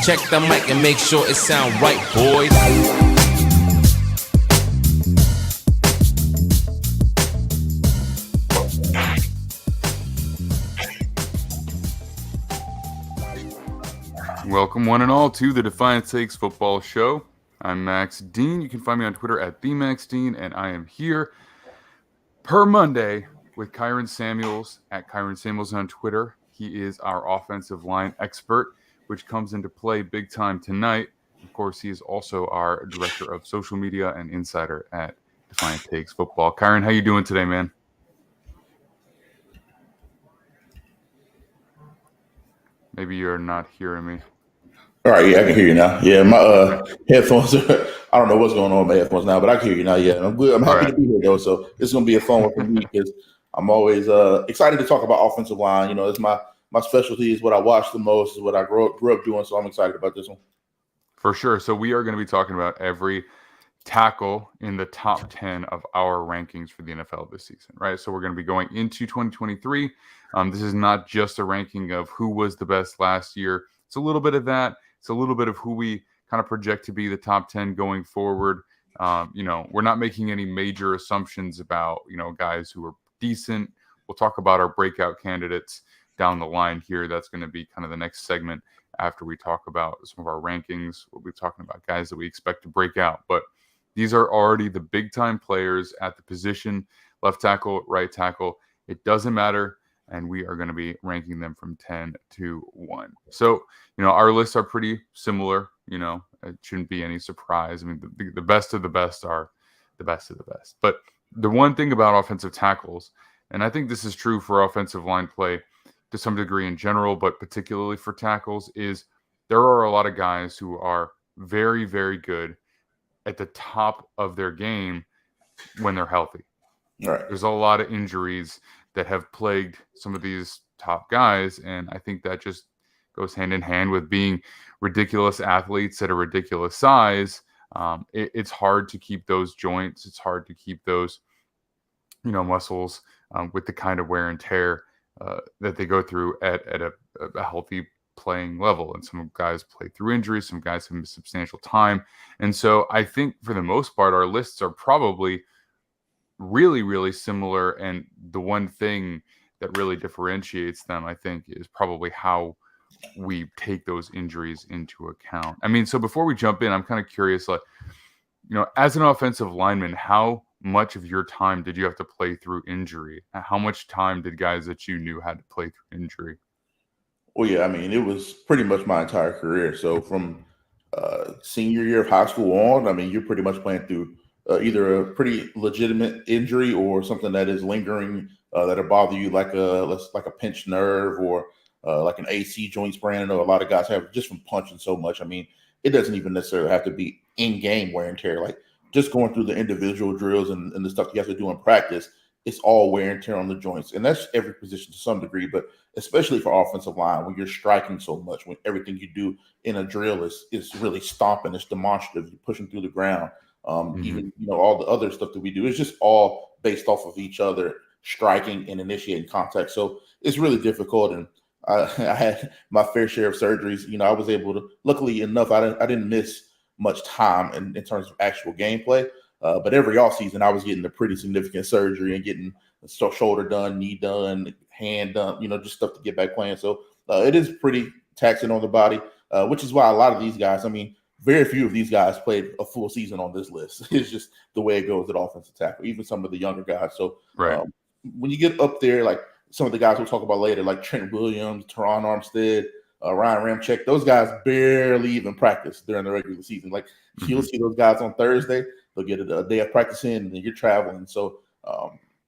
Check the mic and make sure it sound right, boys. Welcome one and all to the Defiant Takes Football Show. I'm Max Dean. You can find me on Twitter at @TheMaxDean, and I am here per Monday with Kyron Samuels at Kyron Samuels on Twitter. He is our offensive line expert, which comes into play big time tonight. Of course, he is also our director of social media and insider at Defiant Takes Football. Kyron, how you doing today, man? Maybe you're not hearing me. All right, yeah, I can hear you now. Yeah, my headphones are, I don't know what's going on with my headphones now, but I can hear you now. Yeah, I'm good. I'm happy to be here, though. So it's going to be a fun one for me because I'm always excited to talk about offensive line. You know, it's my specialty, is what I watch the most, is what I grew up doing. So I'm excited about this one. For sure. So we are going to be talking about every tackle in the top 10 of our rankings for the NFL this season, right? So we're going to be going into 2023. This is not just a ranking of who was the best last year. It's a little bit of that. It's a little bit of who we kind of project to be the top 10 going forward. We're not making any major assumptions about, guys who are decent. We'll talk about our breakout candidates down the line here. That's going to be kind of the next segment after we talk about some of our rankings. We'll be talking about guys that we expect to break out. But these are already the big-time players at the position, left tackle, right tackle. It doesn't matter, and we are going to be ranking them from 10 to 1. So, our lists are pretty similar. It shouldn't be any surprise. I mean, the best of the best are the best of the best. But the one thing about offensive tackles, and I think this is true for offensive line play to some degree in general, but particularly for tackles, is there are a lot of guys who are very, very good at the top of their game when they're healthy. Right. There's a lot of injuries that have plagued some of these top guys, and I think that just goes hand in hand with being ridiculous athletes at a ridiculous size. It's hard to keep those joints. It's hard to keep those, muscles with the kind of wear and tear that they go through at a healthy playing level. And some guys play through injuries, some guys have missed substantial time. And so I think for the most part, our lists are probably really, really similar. And the one thing that really differentiates them, I think, is probably how we take those injuries into account. I mean, so before we jump in, I'm kind of curious, as an offensive lineman, how much of your time did you have to play through injury? How much time did guys that you knew had to play through injury? Well, yeah, I mean, it was pretty much my entire career. So from senior year of high school on, I mean, you're pretty much playing through either a pretty legitimate injury or something that is lingering that'll bother you, like a pinched nerve or like an AC joint sprain. I know a lot of guys have just from punching so much. I mean, it doesn't even necessarily have to be in-game wear and tear. Like just going through the individual drills and the stuff you have to do in practice, it's all wear and tear on the joints. And that's every position to some degree, but especially for offensive line, when you're striking so much, when everything you do in a drill is really stomping, it's demonstrative, you're pushing through the ground. Even, all the other stuff that we do is just all based off of each other, striking and initiating contact. So it's really difficult. And I had my fair share of surgeries. I was able to, luckily enough, I didn't miss much time in terms of actual gameplay. But every offseason, I was getting a pretty significant surgery and getting shoulder done, knee done, hand done, just stuff to get back playing. So it is pretty taxing on the body, which is why a lot of these guys, I mean, very few of these guys played a full season on this list. It's just the way it goes at offensive tackle, even some of the younger guys. So right. When you get up there, like some of the guys we'll talk about later, like Trent Williams, Teron Armstead, Ryan Ramczyk, those guys barely even practice during the regular season. Like you'll see those guys on Thursday, they'll get a day of practice in, and you're traveling. So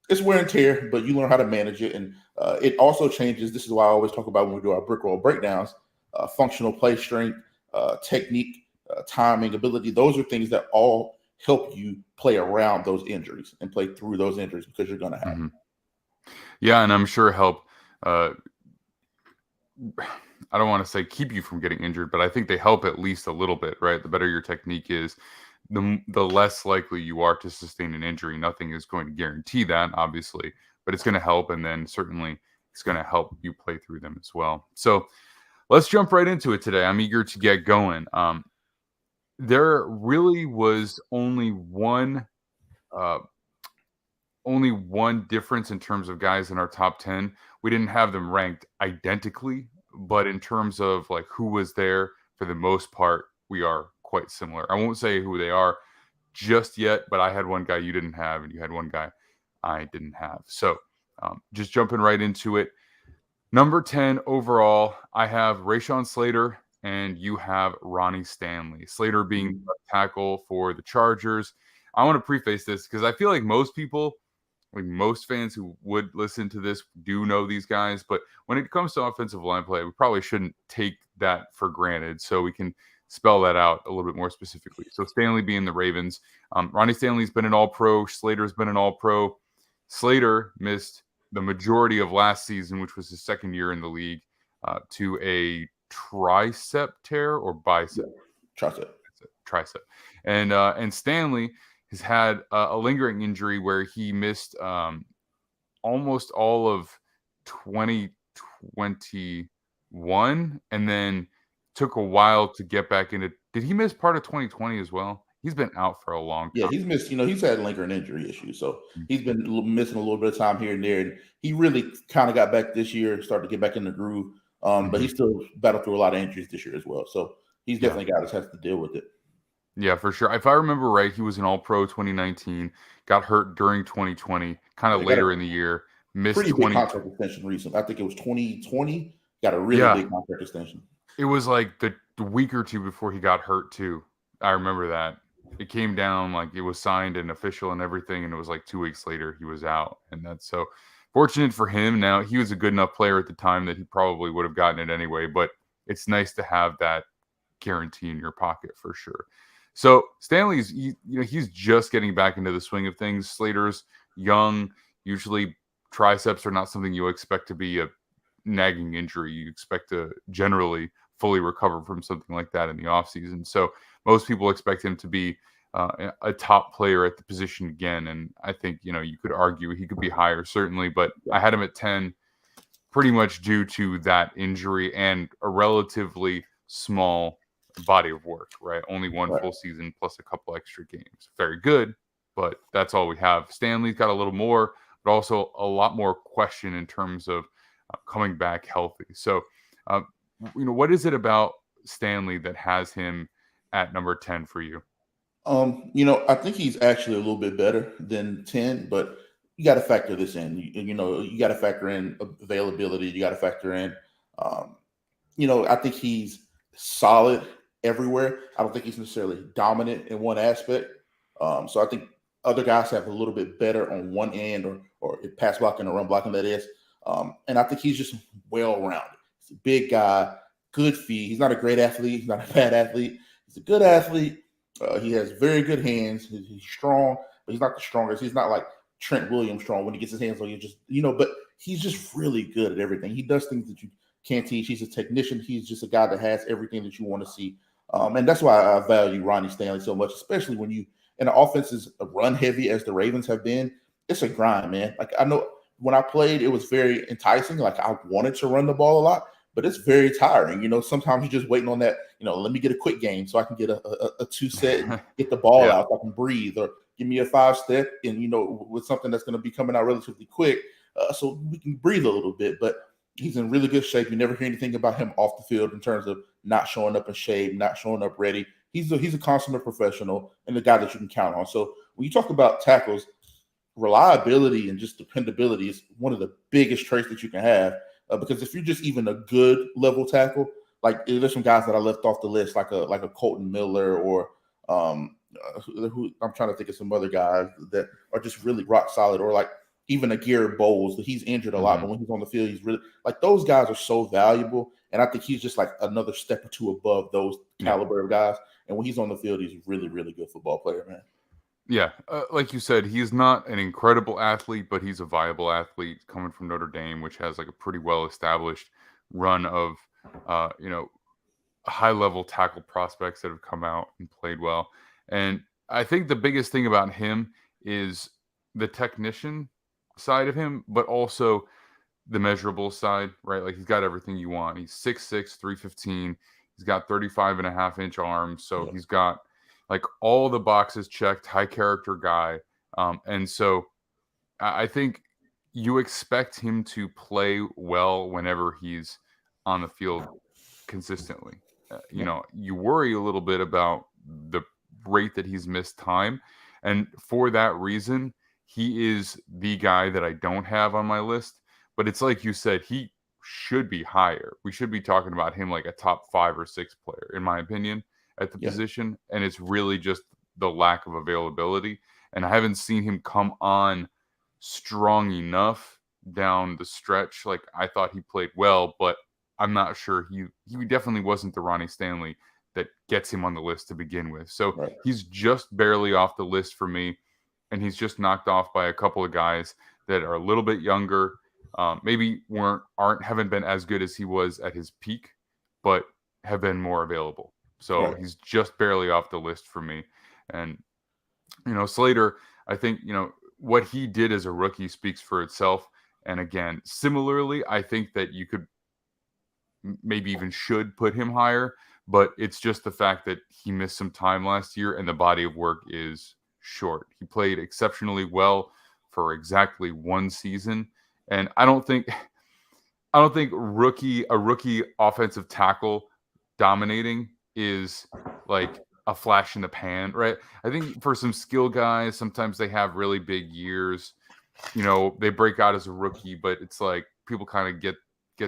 it's wear and tear, but you learn how to manage it. And it also changes. This is why I always talk about when we do our brick roll breakdowns, functional play strength, technique, timing, ability. Those are things that all help you play around those injuries and play through those injuries because you're going to have them. Yeah, and I'm sure help. I don't want to say keep you from getting injured, but I think they help at least a little bit, right? The better your technique is, the less likely you are to sustain an injury. Nothing is going to guarantee that, obviously, but it's going to help, and then certainly it's going to help you play through them as well. So let's jump right into it today. I'm eager to get going. There really was only one difference in terms of guys in our top 10. We didn't have them ranked identically, but in terms of like who was there, for the most part, we are quite similar. I won't say who they are just yet, but I had one guy you didn't have, and you had one guy I didn't have. So just jumping right into it. Number 10 overall, I have Rashawn Slater, and you have Ronnie Stanley. Slater being the tackle for the Chargers. I want to preface this because I feel like most people, like most fans who would listen to this, do know these guys. But when it comes to offensive line play, we probably shouldn't take that for granted. So we can spell that out a little bit more specifically. So Stanley being the Ravens. Ronnie Stanley's been an All-Pro. Slater's been an All-Pro. Slater missed the majority of last season, which was his second year in the league, to a tricep tear or bicep? Tricep. And Stanley has had a lingering injury where he missed almost all of 2021 and then took a while to get back into. Did he miss part of 2020 as well? He's been out for a long time. Yeah, he's missed, he's had lingering injury issues. So he's been missing a little bit of time here and there. And he really kind of got back this year, started to get back in the groove. But he still battled through a lot of injuries this year as well. So he's definitely got to have to deal with it. Yeah, for sure. If I remember right, he was an All-Pro 2019, got hurt during 2020, kind of later in the year, missed pretty big contract extension recently. I think it was 2020, got a really big contract extension. It was like the week or two before he got hurt too. I remember that. It came down, like it was signed and official and everything, and it was like 2 weeks later he was out. And that's so fortunate for him. Now, he was a good enough player at the time that he probably would have gotten it anyway, but it's nice to have that guarantee in your pocket for sure. So Stanley's, he's just getting back into the swing of things. Slater's young. Usually triceps are not something you expect to be a nagging injury. You expect to generally fully recover from something like that in the offseason. So most people expect him to be a top player at the position again. And I think, you could argue he could be higher, certainly, but I had him at 10 pretty much due to that injury and a relatively small body of work, right? Only one full season plus a couple extra games. Very good, but that's all we have. Stanley's got a little more, but also a lot more question in terms of coming back healthy. So, what is it about Stanley that has him at number 10 for you? I think he's actually a little bit better than 10, but you got to factor this in. You got to factor in availability. You got to factor in, I think he's solid everywhere. I don't think he's necessarily dominant in one aspect. So I think other guys have a little bit better on one end or pass blocking or run blocking, that is. And I think he's just well-rounded. He's a big guy, good feet. He's not a great athlete. He's not a bad athlete. He's a good athlete. He has very good hands. He's strong, but he's not the strongest. He's not like Trent Williams strong when he gets his hands on you. But he's just really good at everything. He does things that you can't teach. He's a technician. He's just a guy that has everything that you want to see. And that's why I value Ronnie Stanley so much, especially when you in the offense is run heavy as the Ravens have been. It's a grind, man. Like I know when I played, it was very enticing. Like I wanted to run the ball a lot, but it's very tiring. Sometimes you're just waiting on that, let me get a quick game so I can get a 2-set and get the ball out so I can breathe, or give me a 5-step and, with something that's going to be coming out relatively quick so we can breathe a little bit. But he's in really good shape. You never hear anything about him off the field in terms of not showing up in shape, not showing up ready. He's a consummate professional and the guy that you can count on. So when you talk about tackles, reliability and just dependability is one of the biggest traits that you can have. Because if you're just even a good level tackle, like there's some guys that I left off the list, like a Colton Miller or who I'm trying to think of some other guys that are just really rock solid, or like even a Garrett Bowles, he's injured a lot, Mhm. but when he's on the field, he's really like those guys are so valuable. And I think he's just like another step or two above those Yeah. caliber of guys. And when he's on the field, he's really, really good football player, man. Yeah, like you said, he's not an incredible athlete, but he's a viable athlete coming from Notre Dame, which has like a pretty well established run of, you know, high level tackle prospects that have come out and played well. And I think the biggest thing about him is the technician side of him, but also the measurable side, right? Like he's got everything you want. He's 6'6", 315. He's got 35.5-inch arms. So Yeah, he's got like all the boxes checked, high character guy. And so I think you expect him to play well whenever he's on the field consistently. You yeah, know, you worry a little bit about the rate that he's missed time. And for that reason, he is the guy that I don't have on my list. But it's like you said, he should be higher. We should be talking about him like a top 5 or 6 player, in my opinion, at the yeah, position. And it's really just the lack of availability. And I haven't seen him come on strong enough down the stretch. Like I thought he played well, but I'm not sure he definitely wasn't the Ronnie Stanley that gets him on the list to begin with. So right. he's just barely off the list for me, and he's just knocked off by a couple of guys that are a little bit younger, maybe haven't been as good as he was at his peak, but have been more available. So Right. he's just barely off the list for me. And Slater, I think what he did as a rookie speaks for itself. And again, similarly, I think that you could maybe even should put him higher, but it's just the fact that he missed some time last year and the body of work is short. He played exceptionally well for exactly one season, and I don't think a rookie offensive tackle dominating is like a flash in the pan, right? I think for some skill guys, sometimes they have really big years. They break out as a rookie, but it's like people kind of get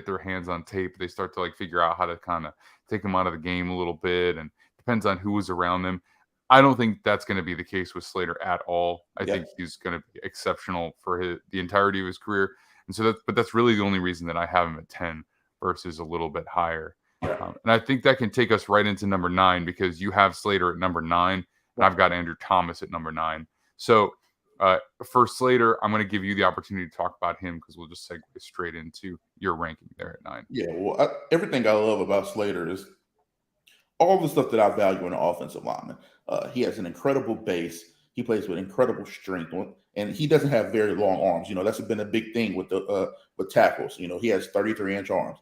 their hands on tape. They start to like figure out how to kind of take them out of the game a little bit, and depends on who was around them. I don't think that's going to be the case with Slater at all. I Yeah. think he's going to be exceptional for the entirety of his career, and so that's really the only reason that I have him at 10 versus a little bit higher. And I think that can take us right into number 9 because you have Slater at number 9, and I've got Andrew Thomas at number 9. So for Slater, I'm going to give you the opportunity to talk about him because we'll just segue straight into your ranking there at 9. Yeah. Well, everything I love about Slater is all the stuff that I value in an offensive lineman. He has an incredible base. He plays with incredible strength, and he doesn't have very long arms. That's been a big thing with tackles. He has 33-inch arms.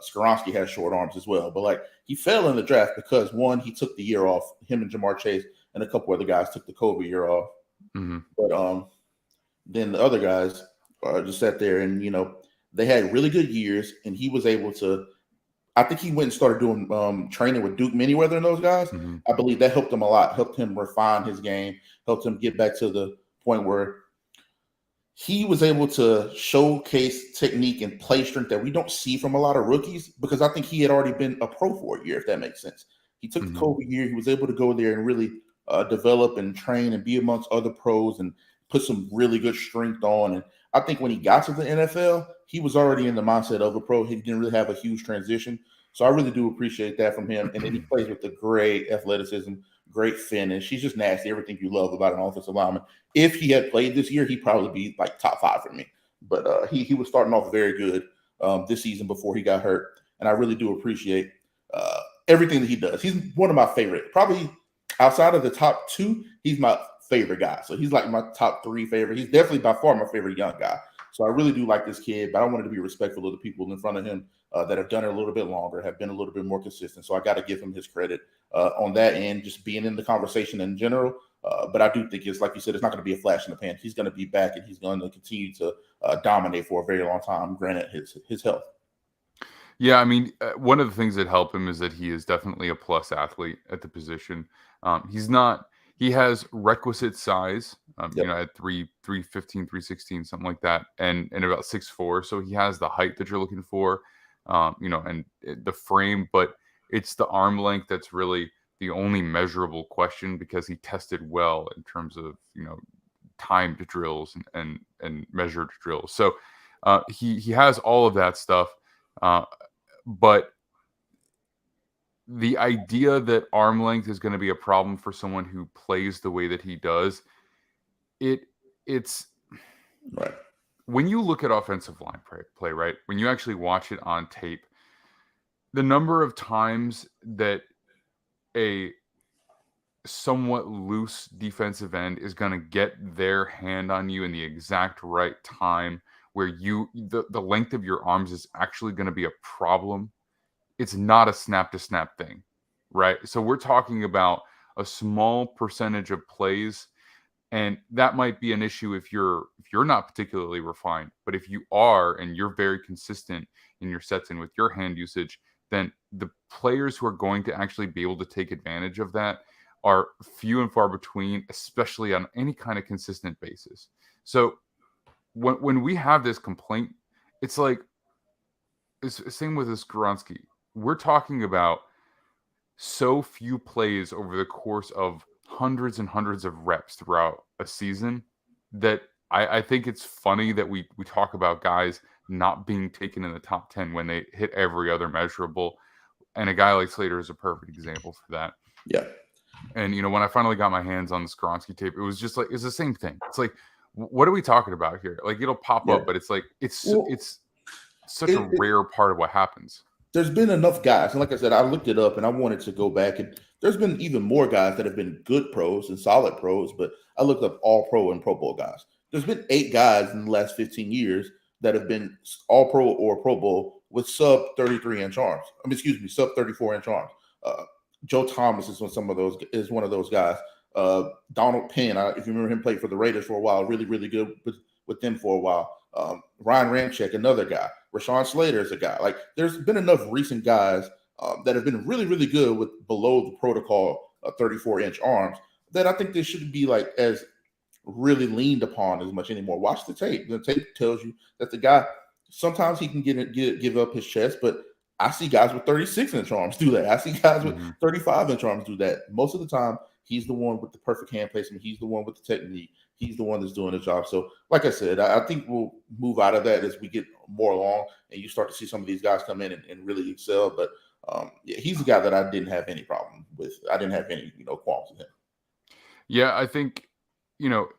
Skoronski has short arms as well, but like he fell in the draft because one, he took the year off. Him and Jamar Chase and a couple other guys took the COVID year off. Mm-hmm. But then the other guys just sat there, and they had really good years, and he was able to. I think he went and started doing training with Duke Manyweather and those guys. Mm-hmm. I believe that helped him a lot, helped him refine his game, helped him get back to the point where he was able to showcase technique and play strength that we don't see from a lot of rookies because I think he had already been a pro for a year, if that makes sense. He took the COVID year. He was able to go there and really develop and train and be amongst other pros and put some really good strength on. And I think when he got to the NFL, he was already in the mindset of a pro. He didn't really have a huge transition. So I really do appreciate that from him. And then he plays with the great athleticism, great finish. He's just nasty. Everything you love about an offensive lineman. If he had played this year, he'd probably be like top 5 for me. But he was starting off very good this season before he got hurt. And I really do appreciate everything that he does. He's one of my favorite. Probably outside of the top 2, he's my favorite guy. So he's like my top 3 favorite. He's definitely by far my favorite young guy. So I really do like this kid, but I wanted to be respectful of the people in front of him that have done it a little bit longer, have been a little bit more consistent. So I got to give him his credit on that end, just being in the conversation in general. But I do think it's like you said, it's not going to be a flash in the pan. He's going to be back and he's going to continue to dominate for a very long time, granted his health. Yeah, I mean, one of the things that help him is that he is definitely a plus athlete at the position. He has requisite size, at 315, 316, something like that, and about 6'4". So he has the height that you're looking for, and the frame, but it's the arm length that's really the only measurable question because he tested well in terms of, timed drills and measured drills. So he has all of that stuff, but the idea that arm length is going to be a problem for someone who plays the way that he does, it's Right. when you look at offensive line play, right? When you actually watch it on tape, the number of times that a somewhat loose defensive end is going to get their hand on you in the exact right time where the length of your arms is actually going to be a problem. It's not a snap to snap thing, right? So we're talking about a small percentage of plays, and that might be an issue if you're not particularly refined. But if you are and you're very consistent in your sets and with your hand usage, then the players who are going to actually be able to take advantage of that are few and far between, especially on any kind of consistent basis. So when we have this complaint, it's like it's same with this Skoronski. We're talking about so few plays over the course of hundreds and hundreds of reps throughout a season that I think it's funny that we talk about guys not being taken in the top 10 when they hit every other measurable. And a guy like Slater is a perfect example for that. Yeah. And, when I finally got my hands on the Skoronski tape, it was just like, it's the same thing. It's like, what are we talking about here? Like, it'll pop up, but it's like, it's such a rare part of what happens. There's been enough guys. And like I said, I looked it up and I wanted to go back, and there's been even more guys that have been good pros and solid pros, but I looked up all pro and Pro Bowl guys. There's been 8 guys in the last 15 years that have been all pro or Pro Bowl with sub 33-inch arms. Sub 34-inch arms. Joe Thomas is one of those guys. Donald Penn, if you remember him, played for the Raiders for a while, really, really good with them for a while. Ryan Ramczyk, another guy. Rashawn Slater is a guy. Like, there's been enough recent guys that have been really, really good with below the protocol 34-inch arms that I think they shouldn't be like as really leaned upon as much anymore. Watch the tape. The tape tells you that the guy, sometimes he can give up his chest, but I see guys with 36-inch arms do that. I see guys with 35-inch arms do that. Most of the time, he's the one with the perfect hand placement. He's the one with the technique. He's the one that's doing the job. So, like I said, I think we'll move out of that as we get more along and you start to see some of these guys come in and really excel. But he's a guy that I didn't have any problem with. I didn't have any qualms with him. Yeah, I think you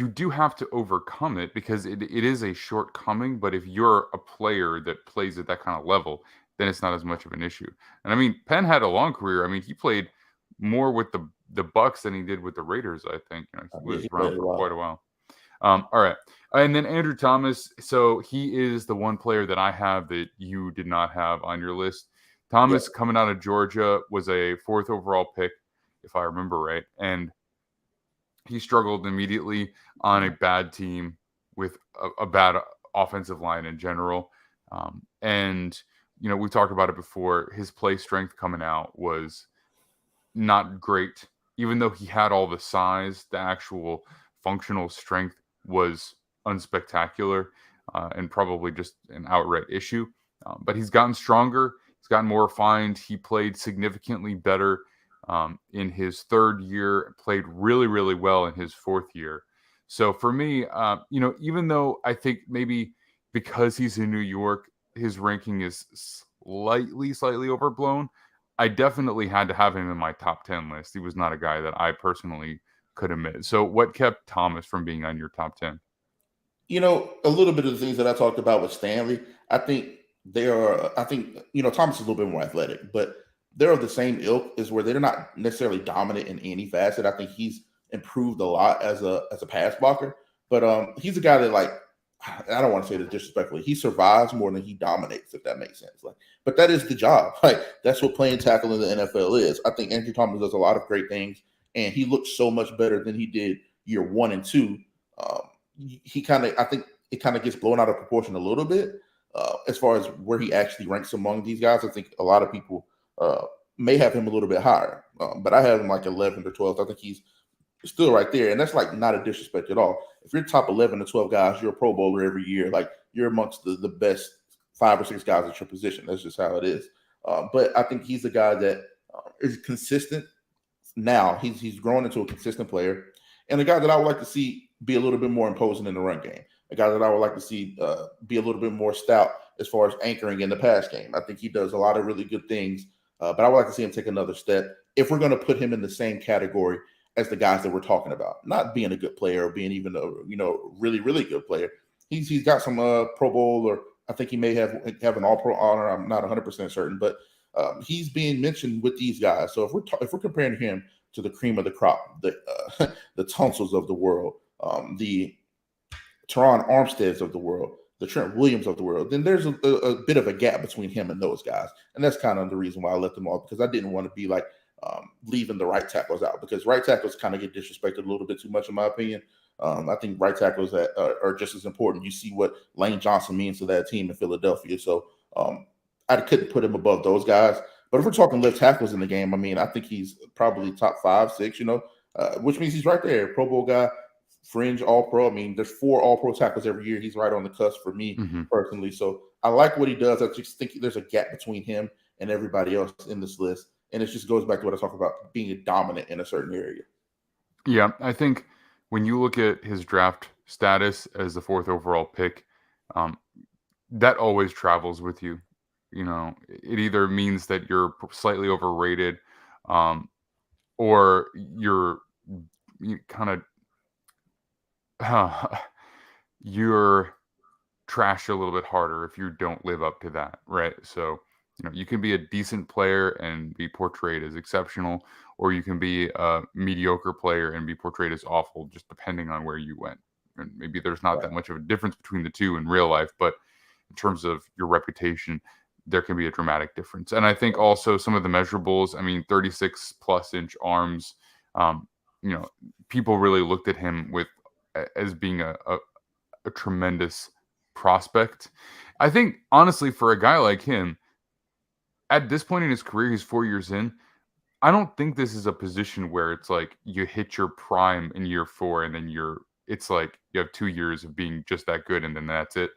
do have to overcome it because it is a shortcoming. But if you're a player that plays at that kind of level, then it's not as much of an issue. And I mean, Penn had a long career. I mean, he played more with the Bucks than he did with the Raiders, I think. He was around for quite a while. All right. And then Andrew Thomas. So he is the one player that I have that you did not have on your list. Thomas, coming out of Georgia, was a 4th overall pick, if I remember right. And he struggled immediately on a bad team with a bad offensive line in general. And, we talked about it before. His play strength coming out was not great. Even though he had all the size, the actual functional strength was unspectacular and probably just an outright issue. But he's gotten stronger. He's gotten more refined. He played significantly better in his 3rd year, played really, really well in his 4th year. So for me, even though I think maybe because he's in New York, his ranking is slightly overblown, I definitely had to have him in my top 10 list. He was not a guy that I personally could admit. So what kept Thomas from being on your top 10? A little bit of the things that I talked about with Stanley, I think Thomas is a little bit more athletic, but they're of the same ilk, is where they're not necessarily dominant in any facet. I think he's improved a lot as a pass blocker, but he's a guy that, like, I don't want to say this disrespectfully, he survives more than he dominates, if that makes sense. But that is the job. That's what playing tackle in the NFL is. I think Andrew Thomas does a lot of great things, and he looks so much better than he did year 1 and 2. I think it kind of gets blown out of proportion a little bit as far as where he actually ranks among these guys. I think a lot of people may have him a little bit higher, but I have him like 11th or 12th. I think he's still right there, and that's like not a disrespect at all. If you're top 11 to 12 guys, you're a Pro Bowler every year. Like, you're amongst the best 5 or 6 guys at your position. That's just how it is. But I think he's a guy that is consistent. Now he's grown into a consistent player, and a guy that I would like to see be a little bit more imposing in the run game. A guy that I would like to see be a little bit more stout as far as anchoring in the pass game. I think he does a lot of really good things, but I would like to see him take another step if we're going to put him in the same category as the guys that we're talking about. Not being a good player or being even a really, really good player. He's got some Pro Bowl, or I think he may have an All Pro honor. I'm not 100% certain, but he's being mentioned with these guys. So if we're comparing him to the cream of the crop, the Tonsils of the world, the Teron Armsteads of the world, the Trent Williams of the world, then there's a bit of a gap between him and those guys. And that's kind of the reason why I left them off, because I didn't want to be like leaving the right tackles out, because right tackles kind of get disrespected a little bit too much, in my opinion. I think right tackles that are just as important. You see what Lane Johnson means to that team in Philadelphia. So I couldn't put him above those guys. But if we're talking left tackles in the game, I mean, I think he's probably top 5, 6, which means he's right there. Pro Bowl guy, fringe All-Pro. I mean, there's 4 All-Pro tackles every year. He's right on the cusp for me personally. So I like what he does. I just think there's a gap between him and everybody else in this list. And it just goes back to what I talk about, being dominant in a certain area. Yeah, I think when you look at his draft status as the 4th overall pick, that always travels with you. It either means that you're slightly overrated, or you kind of you're trashed a little bit harder if you don't live up to that, right? So, you can be a decent player and be portrayed as exceptional, or you can be a mediocre player and be portrayed as awful, just depending on where you went. And maybe there's not that much of a difference between the two in real life, but in terms of your reputation, there can be a dramatic difference. And I think also some of the measurables, I mean, 36 plus inch arms, people really looked at him as being a tremendous prospect. I think, honestly, for a guy like him, at this point in his career, he's 4 years in, I don't think this is a position where it's like you hit your prime in year 4 and then it's like you have 2 years of being just that good and then that's it.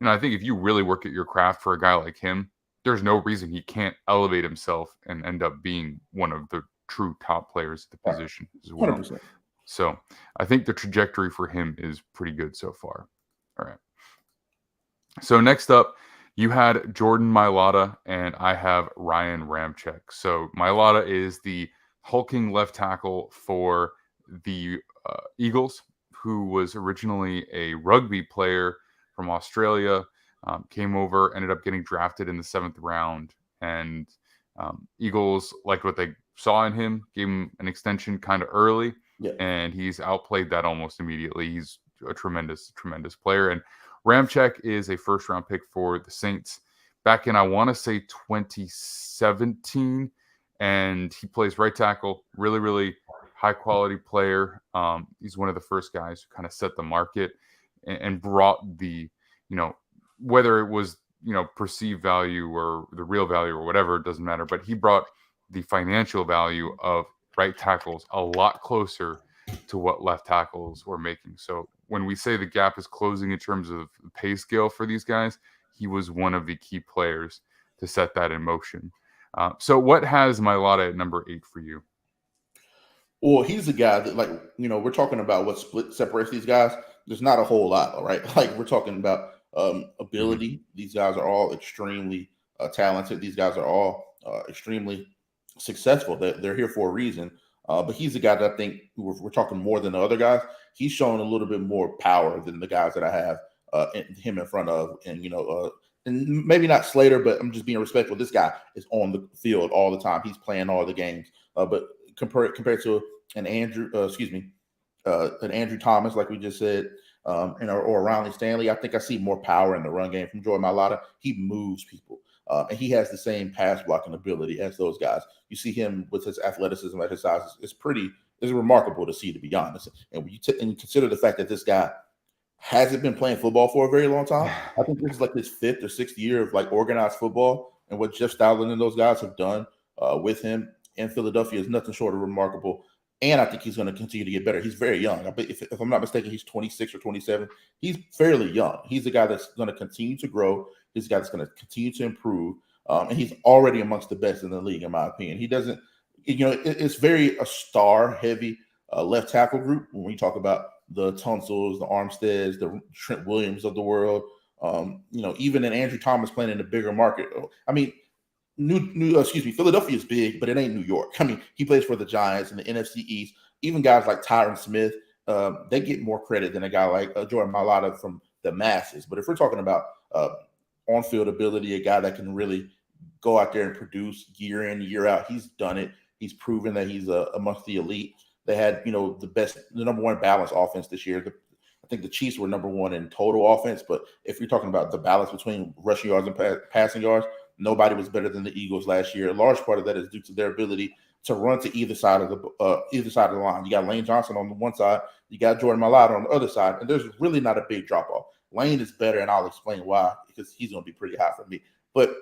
I think if you really work at your craft for a guy like him, there's no reason he can't elevate himself and end up being one of the true top players at the position as well. 100%. So I think the trajectory for him is pretty good so far. All right. So next up, you had Jordan Mailata, and I have Ryan Ramczyk. So Mailata is the hulking left tackle for the Eagles, who was originally a rugby player from Australia, came over, ended up getting drafted in the 7th round, and Eagles liked what they saw in him, gave him an extension kind of early, and he's outplayed that almost immediately. He's a tremendous, tremendous player. And Ramczyk is a 1st-round pick for the Saints back in, I want to say, 2017, and he plays right tackle, really, really high-quality player. He's one of the first guys who kind of set the market and brought the, whether it was, perceived value or the real value or whatever, it doesn't matter, but he brought the financial value of right tackles a lot closer to what left tackles were making. So when we say the gap is closing in terms of the pay scale for these guys, he was one of the key players to set that in motion. So what has Mailata at number 8 for you? Well, he's a guy that, like, we're talking about what separates these guys. There's not a whole lot, right? Like, we're talking about ability. These guys are all extremely talented. These guys are all extremely successful. They're here for a reason. But he's a guy that I think we're talking more than the other guys. He's shown a little bit more power than the guys that I have him in front of. And, and maybe not Slater, but I'm just being respectful. This guy is on the field all the time. He's playing all the games. But compared to an Andrew Thomas, like we just said, or Ronnie Stanley, I think I see more power in the run game from Jordan Mailata. He moves people. And he has the same pass blocking ability as those guys. You see him with his athleticism at his size. It's remarkable to see, to be honest. And when you consider the fact that this guy hasn't been playing football for a very long time, I think this is like his 5th or 6th year of like organized football. And what Jeff Stoutland and those guys have done with him in Philadelphia is nothing short of remarkable. And I think he's going to continue to get better. He's very young. I bet if I'm not mistaken, he's 26 or 27. He's fairly young. He's a guy that's going to continue to grow. He's a guy that's going to continue to improve. And he's already amongst the best in the league, in my opinion. He doesn't, it's very a star-heavy left tackle group. When we talk about the Tunsil's, the Armsteads, the Trent Williams of the world, even in Andrew Thomas playing in a bigger market. I mean, Philadelphia is big, but it ain't New York. I mean, he plays for the Giants and the NFC East. Even guys like Tyron Smith, they get more credit than a guy like Jordan Mailata from the masses. But if we're talking about on-field ability, a guy that can really go out there and produce year in, year out, he's done it. He's proven that he's amongst the elite. They had, the number one balanced offense this year. I think the Chiefs were number one in total offense. But if you're talking about the balance between rushing yards and passing yards, nobody was better than the Eagles last year. A large part of that is due to their ability to run to either side of the line. You got Lane Johnson on the one side, you got Jordan Mailata on the other side, and there's really not a big drop off. Lane is better, and I'll explain why, because he's going to be pretty high for me. But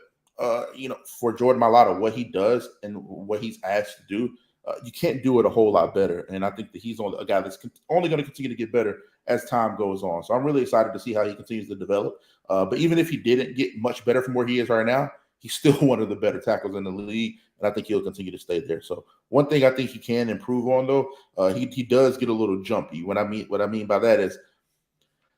for Jordan Mailata, what he does and what he's asked to do, you can't do it a whole lot better. And I think that he's a guy that's only going to continue to get better as time goes on. So I'm really excited to see how he continues to develop. But even if he didn't get much better from where he is right now, he's still one of the better tackles in the league, and I think he'll continue to stay there. So one thing I think he can improve on, though, he does get a little jumpy. What I mean by that is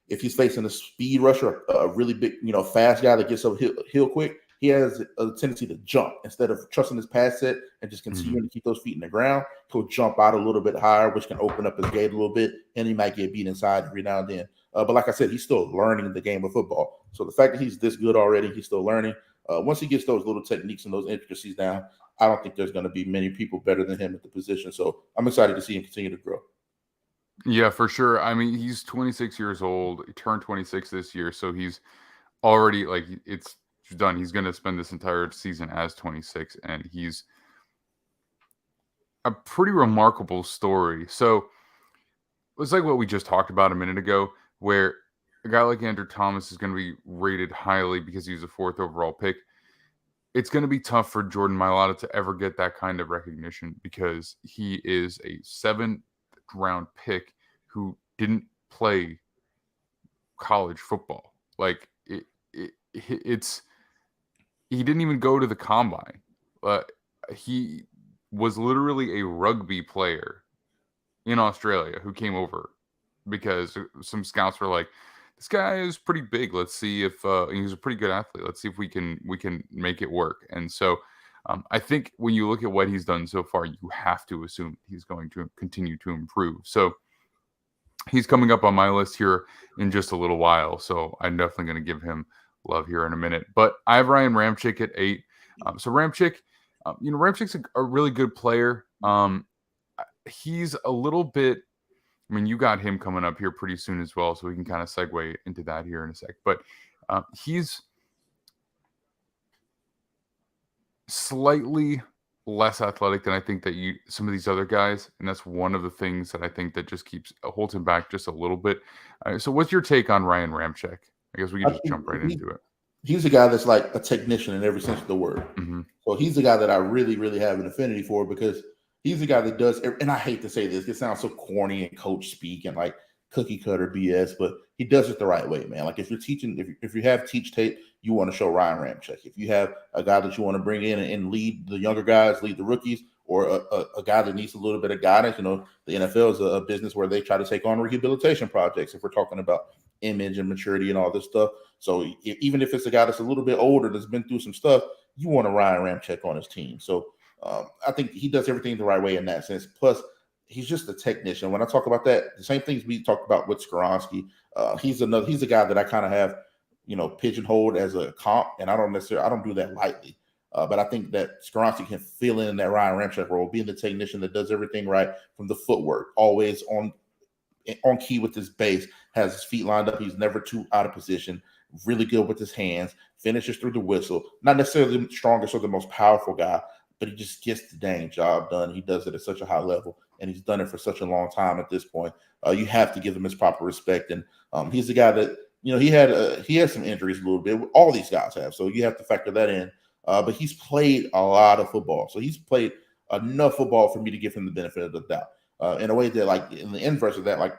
if he's facing a speed rusher, a really big, fast guy that gets up hill quick, he has a tendency to jump instead of trusting his pass set and just continuing to keep those feet in the ground. He'll jump out a little bit higher, which can open up his gate a little bit, and he might get beat inside every now and then. But like I said, he's still learning the game of football. So the fact that he's this good already, he's still learning. Once he gets those little techniques and those intricacies down, I don't think there's going to be many people better than him at the position. So I'm excited to see him continue to grow. Yeah, for sure. I mean, he's 26 years old. He turned 26 this year, so he's already it's done. He's going to spend this entire season as 26, and he's a pretty remarkable story. So it's like what we just talked about a minute ago, where a guy like Andrew Thomas is going to be rated highly because he was a 4th overall pick. It's going to be tough for Jordan Mailata to ever get that kind of recognition because he is a 7th round pick who didn't play college football. He didn't even go to the combine. He was literally a rugby player in Australia who came over because some scouts were like, this guy is pretty big. Let's see if he's a pretty good athlete. Let's see if we can make it work. And so I think when you look at what he's done so far, you have to assume he's going to continue to improve. So he's coming up on my list here in just a little while. So I'm definitely going to give him love here in a minute. But I have Ryan Ramczyk at 8. So Ramczyk, Ramczyk's a really good player. He's a little bit, you got him coming up here pretty soon as well, so we can kind of segue into that here in a sec. But he's slightly less athletic than I think that some of these other guys, and that's one of the things that I think that just holds him back just a little bit. So what's your take on Ryan Ramczyk? I guess we can just jump right into it. He's a guy that's like a technician in every sense of the word. Mm-hmm. So he's the guy that I really, really have an affinity for because he's the guy that does, and I hate to say this, it sounds so corny and coach speak and like cookie cutter BS, but he does it the right way, man. Like if you're teaching, if you have teach tape, you want to show Ryan Ramczyk. If you have a guy that you want to bring in and lead the younger guys, lead the rookies, or a guy that needs a little bit of guidance, the NFL is a business where they try to take on rehabilitation projects if we're talking about image and maturity and all this stuff. So even if it's a guy that's a little bit older, that's been through some stuff, you want a Ryan Ramczyk on his team. So I think he does everything the right way in that sense. Plus, he's just a technician. When I talk about that, the same things we talked about with Skoronski, he's a guy that I kind of have, pigeonholed as a comp, and I don't do that lightly. But I think that Skoronski can fill in that Ryan Ramczyk role, being the technician that does everything right from the footwork, always on key with his base, has his feet lined up. He's never too out of position, really good with his hands, finishes through the whistle. Not necessarily the strongest or the most powerful guy, but he just gets the dang job done. He does it at such a high level, and he's done it for such a long time at this point. You have to give him his proper respect. And he's the guy that, he had some injuries a little bit. All these guys have, so you have to factor that in. But he's played a lot of football. So he's played enough football for me to give him the benefit of the doubt. In a way that, like, in the inverse of that, like,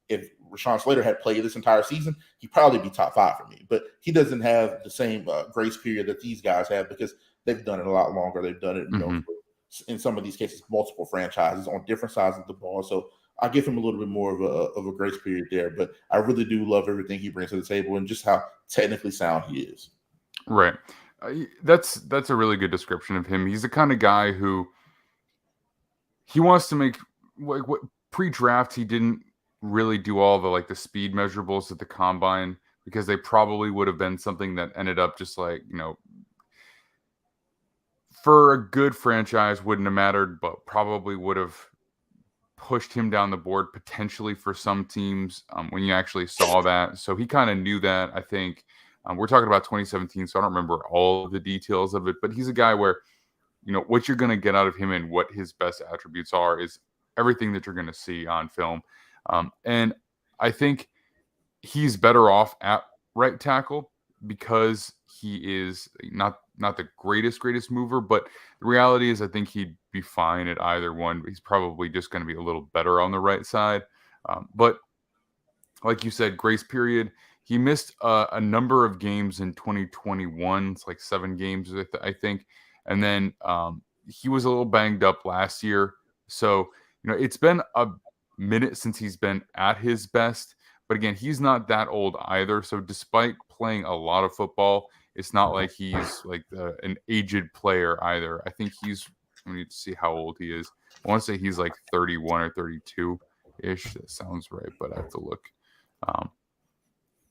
if Rashawn Slater had played this entire season, he'd probably be top 5 for me. But he doesn't have the same grace period that these guys have because they've done it a lot longer. They've done it, for in some of these cases, multiple franchises on different sides of the ball. So I give him a little bit more of a grace period there. But I really do love everything he brings to the table and just how technically sound he is. Right. That's a really good description of him. He's the kind of guy who he wants to make like what pre-draft he didn't really do all the speed measurables at the combine because they probably would have been something that ended up just for a good franchise wouldn't have mattered, but probably would have pushed him down the board potentially for some teams when you actually saw that. So he kind of knew that, I think. We're talking about 2017, so I don't remember all of the details of it, but he's a guy where, what you're going to get out of him and what his best attributes are is everything that you're going to see on film. And I think he's better off at right tackle because he is not the greatest mover, but the reality is I think he'd be fine at either one. He's probably just going to be a little better on the right side. But like you said, grace period. He missed a number of games in 2021. It's like 7 games, I think. And then he was a little banged up last year. So, it's been a minute since he's been at his best. But again, he's not that old either. So despite playing a lot of football, it's not like he's like an aged player either. I think I need to see how old he is. I want to say he's like 31 or 32-ish. That sounds right, but I have to look.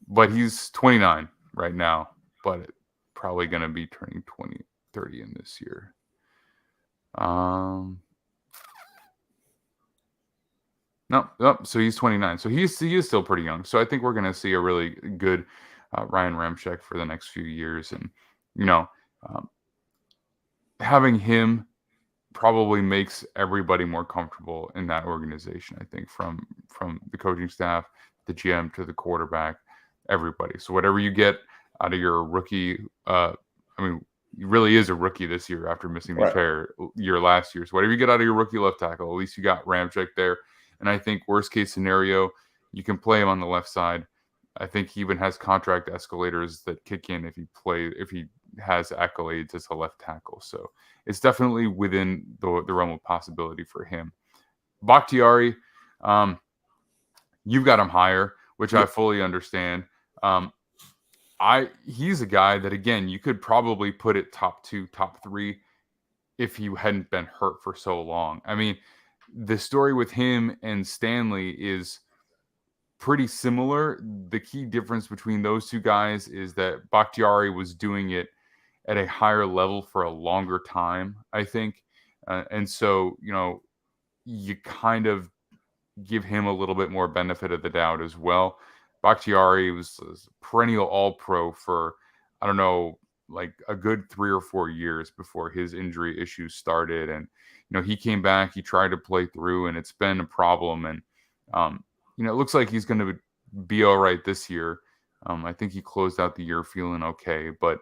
But he's 29 right now, but probably going to be turning 30 in this year. No, so he's 29. So he is still pretty young. So I think we're going to see a really good Ryan Ramczyk for the next few years. And, having him probably makes everybody more comfortable in that organization, I think, from the coaching staff, the GM to the quarterback, everybody. So whatever you get out of your rookie, he really is a rookie this year after missing the entire year last year. So whatever you get out of your rookie left tackle, at least you got Ramczyk there. And I think worst case scenario, you can play him on the left side. I think he even has contract escalators that kick in if he has accolades as a left tackle. So it's definitely within the realm of possibility for him. Bakhtiari, you've got him higher, which I fully understand. He's a guy that, again, you could probably put it top 2, top 3 if he hadn't been hurt for so long. I mean, the story with him and Stanley is pretty similar. The key difference between those two guys is that Bakhtiari was doing it at a higher level for a longer time, I think. And so, you kind of give him a little bit more benefit of the doubt as well. Bakhtiari was perennial All-Pro for, I don't know, like a good 3 or 4 years before his injury issues started. And, he came back, he tried to play through, and it's been a problem. And, it looks like he's going to be all right this year. I think he closed out the year feeling okay. But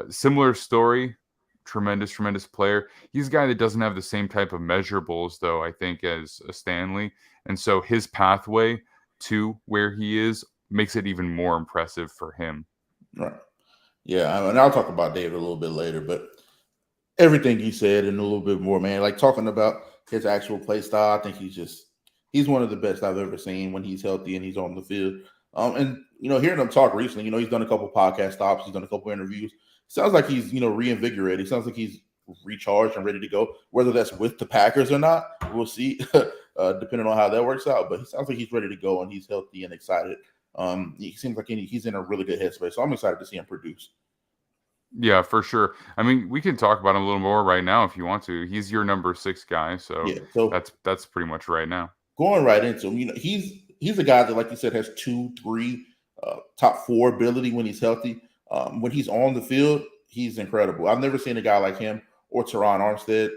similar story, tremendous player. He's a guy that doesn't have the same type of measurables, though, I think, as a Stanley. And so his pathway to where he is makes it even more impressive for him. Right. Yeah, and I'll talk about David a little bit later, but everything he said and a little bit more, man, like talking about his actual play style, I think he's one of the best I've ever seen when he's healthy and he's on the field. And hearing him talk recently, he's done a couple podcast stops, he's done a couple interviews. Sounds like he's reinvigorated. Sounds like he's recharged and ready to go. Whether that's with the Packers or not, we'll see, depending on how that works out. But he sounds like he's ready to go and he's healthy and excited. He seems like he's in a really good headspace. So I'm excited to see him produce. Yeah, for sure. I mean, we can talk about him a little more right now if you want to. He's your number 6 guy, so that's pretty much right now. Going right into him, he's a guy that, like you said, has 2, 3, top 4 ability when he's healthy. When he's on the field, he's incredible. I've never seen a guy like him or Teron Armstead,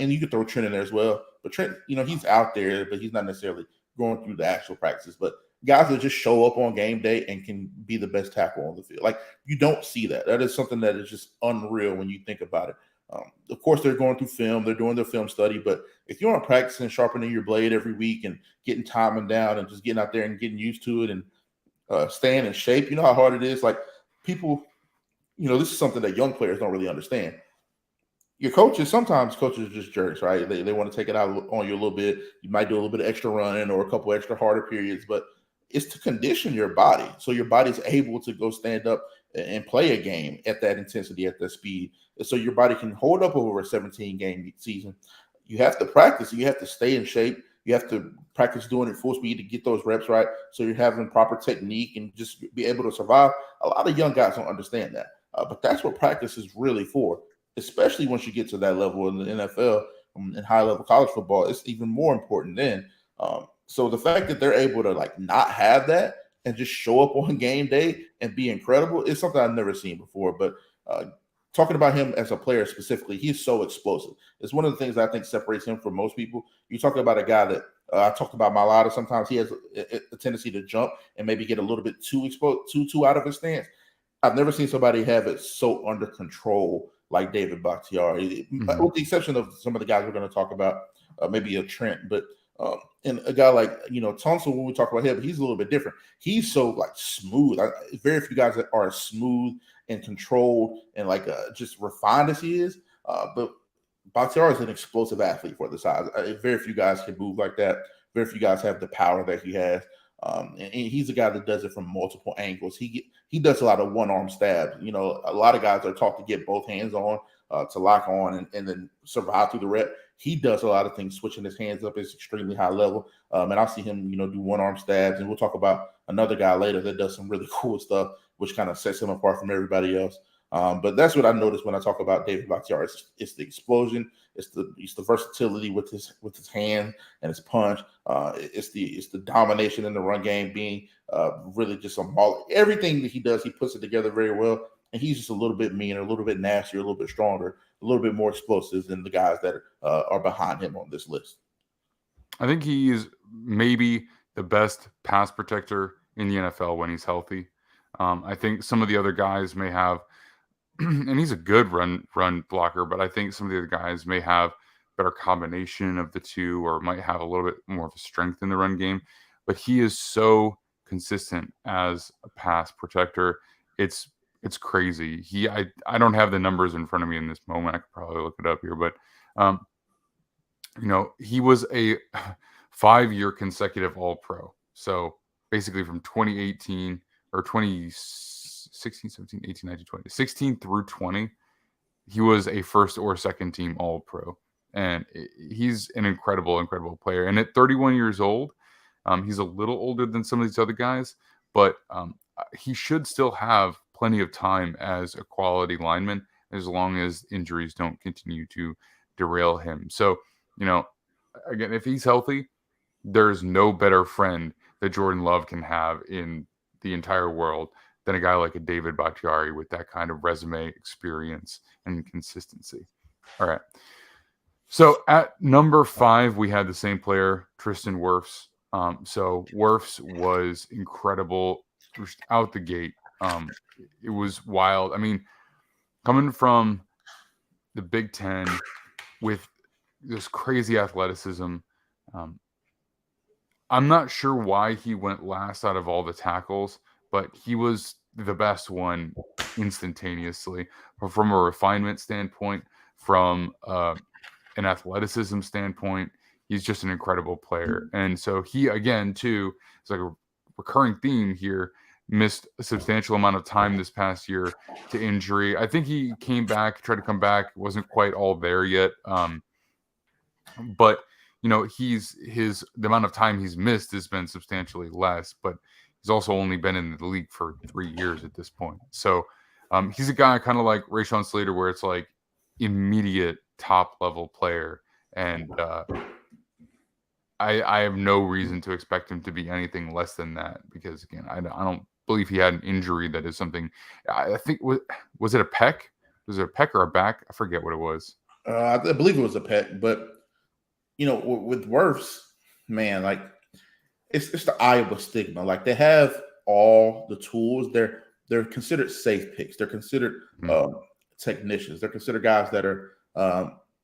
and you could throw Trent in there as well. But Trent, he's out there, but he's not necessarily going through the actual practices. But guys that just show up on game day and can be the best tackle on the field. Like, you don't see that. That is something that is just unreal when you think about it. Of course, they're going through film. They're doing their film study. But if you're on practice and sharpening your blade every week and getting timing down and just getting out there and getting used to it and staying in shape, you know how hard it is? Like, people, this is something that young players don't really understand. your coaches, sometimes coaches are just jerks, right? They want to take it out on you a little bit. You might do a little bit of extra running or a couple extra harder periods, but it's to condition your body so your body's able to go stand up and play a game at that intensity, at that speed. So your body can hold up over a 17 game season. You have to practice. You have to stay in shape. You have to practice doing it full speed to get those reps right. So you're having proper technique and just be able to survive. A lot of young guys don't understand that. But that's what practice is really for, especially once you get to that level in the NFL and high level college football. It's even more important then. So the fact that they're able to like not have that and just show up on game day and be incredible is something I've never seen before. But talking about him as a player specifically, he's so explosive. It's one of the things that I think separates him from most people. You're talking about a guy that I talked about Mailata. Sometimes he has a tendency to jump and maybe get a little bit too exposed, too out of his stance. I've never seen somebody have it so under control like David Bakhtiari, with the exception of some of the guys we're going to talk about, maybe a Trent, but and a guy like Tunsil, when we talk about him, he's a little bit different. He's so like smooth. Very few guys that are as smooth and controlled and like just refined as he is. But Bakhtiari is an explosive athlete for the size. Very few guys can move like that. Very few guys have the power that he has. And he's a guy that does it from multiple angles. He does a lot of one-arm stabs. A lot of guys are taught to get both hands on, to lock on and then survive through the rep. He does a lot of things, switching his hands up. It's extremely high level. And I'll see him, do one-arm stabs. And we'll talk about another guy later that does some really cool stuff, which kind of sets him apart from everybody else. But that's what I noticed when I talk about David Bakhtiari. It's the explosion. It's the versatility with his hand and his punch. It's the domination in the run game, being really just a maul. Everything that he does, he puts it together very well. And he's just a little bit meaner, a little bit nastier, a little bit stronger, a little bit more explosive than the guys that are behind him on this list. I think he is maybe the best pass protector in the NFL when he's healthy. I think some of the other guys may have, and he's a good run blocker, but I think some of the other guys may have better combination of the two, or might have a little bit more of a strength in the run game. But he is so consistent as a pass protector. It's crazy. I don't have the numbers in front of me in this moment. I could probably look it up here, but he was a 5-year consecutive All-Pro. So basically from 2018 or 2016, 17, 18, 19, 20, 16 through 20, he was a first or second team All-Pro. And he's an incredible player. And at 31 years old, he's a little older than some of these other guys, but he should still have plenty of time as a quality lineman, as long as injuries don't continue to derail him. So, again, if he's healthy, there's no better friend that Jordan Love can have in the entire world than a guy like a David Bakhtiari with that kind of resume, experience, and consistency. All right. So at number 5, we had the same player, Tristan Wirfs. So Wirfs was incredible out the gate. It was wild. I mean, coming from the Big Ten with this crazy athleticism, I'm not sure why he went last out of all the tackles, but he was the best one instantaneously. From a refinement standpoint, from an athleticism standpoint, he's just an incredible player. And so he, again, too, it's like a recurring theme here, missed a substantial amount of time this past year to injury. I think he came back, tried to come back, wasn't quite all there yet. But the amount of time he's missed has been substantially less, but he's also only been in the league for 3 years at this point. So he's a guy kind of like Rashawn Slater, where it's like immediate top level player. And I have no reason to expect him to be anything less than that, because again, I don't believe he had an injury that is something. I think was it a pec? Was it a pec or a back? I forget what it was. I believe it was a pec, but with Wirfs, man, like it's the Iowa stigma. Like they have all the tools. They're considered safe picks. They're considered technicians. They're considered guys that are,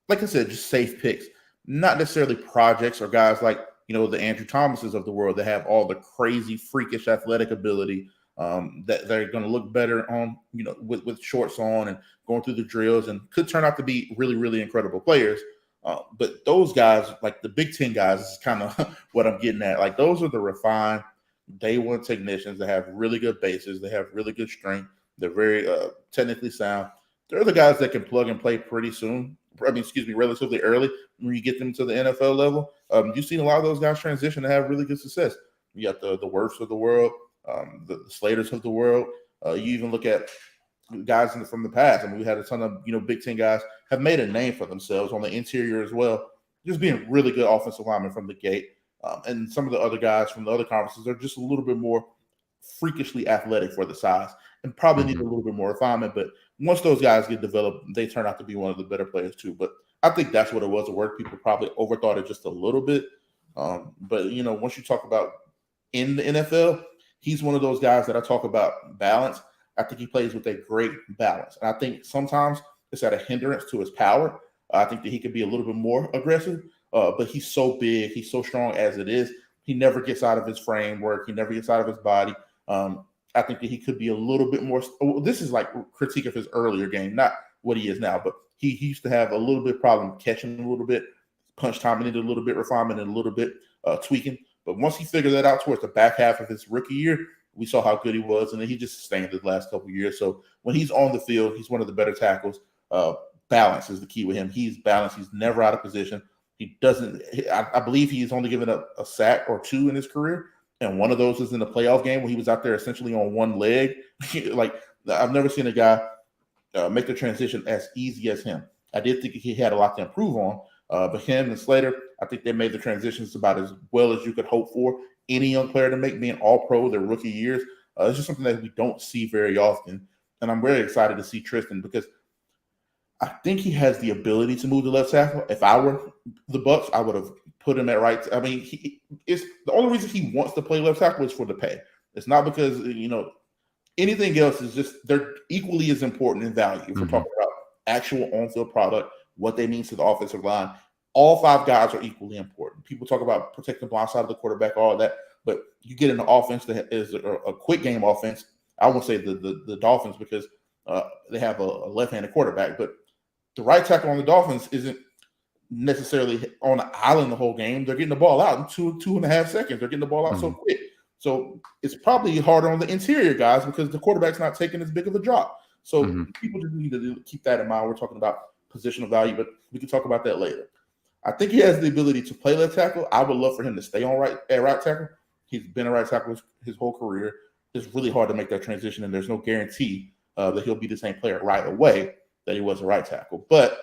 like I said, just safe picks. Not necessarily projects or guys like the Andrew Thomases of the world that have all the crazy, freakish athletic ability that they're going to look better on, with shorts on and going through the drills, and could turn out to be really, really incredible players. But those guys, like the Big Ten guys, is kind of what I'm getting at. Like those are the refined day one technicians that have really good bases. They have really good strength. They're very technically sound. They're the guys that can plug and play pretty soon. Relatively early when you get them to the NFL level. You've seen a lot of those guys transition to have really good success. You got the Wirfs of the world, the Slaters of the world. You even look at guys from the past. I mean, we had a ton of Big Ten guys have made a name for themselves on the interior as well, just being really good offensive linemen from the gate. And some of the other guys from the other conferences are just a little bit more freakishly athletic for the size and probably need a little bit more refinement. But once those guys get developed, they turn out to be one of the better players too. But I think that's what it was at work. People probably overthought it just a little bit. But once you talk about in the NFL, he's one of those guys that I talk about balance. I think he plays with a great balance. And I think sometimes it's at a hindrance to his power. I think that he could be a little bit more aggressive, but he's so big. He's so strong as it is. He never gets out of his framework. He never gets out of his body. I think that he could be a little bit more. This is like critique of his earlier game, not what he is now, but he used to have a little bit problem catching a little bit, punch timing it a little bit, refinement and a little bit tweaking. But once he figured that out towards the back half of his rookie year, we saw how good he was, and then he just sustained it the last couple of years. So when he's on the field, he's one of the better tackles. Balance is the key with him. He's balanced. He's never out of position. He doesn't. I believe he's only given up a sack or two in his career, and one of those was in the playoff game when he was out there essentially on one leg. Like I've never seen a guy make the transition as easy as him. I did think he had a lot to improve on, but him and Slater, I think they made the transitions about as well as you could hope for any young player to make, being all pro their rookie years. It's just something that we don't see very often. And I'm really excited to see Tristan because I think he has the ability to move the left tackle. If I were the Bucs, I would have put him at right. I mean, it's the only reason he wants to play left tackle is for the pay. It's not because, anything else is just they're equally as important in value. If we're talking about actual on-field product, what they mean to the offensive line, all five guys are equally important. People talk about protecting the blind side of the quarterback, all of that, but you get an offense that is a quick game offense. I won't say the Dolphins because they have a left-handed quarterback, but the right tackle on the Dolphins isn't necessarily on the island the whole game. They're getting the ball out in 2.5 seconds. They're getting the ball out so quick. So it's probably harder on the interior guys because the quarterback's not taking as big of a drop. So people just need to keep that in mind. We're talking about positional value, but we can talk about that later. I think he has the ability to play left tackle. I would love for him to stay on right tackle. He's been a right tackle his whole career. It's really hard to make that transition, and there's no guarantee that he'll be the same player right away that he was a right tackle. But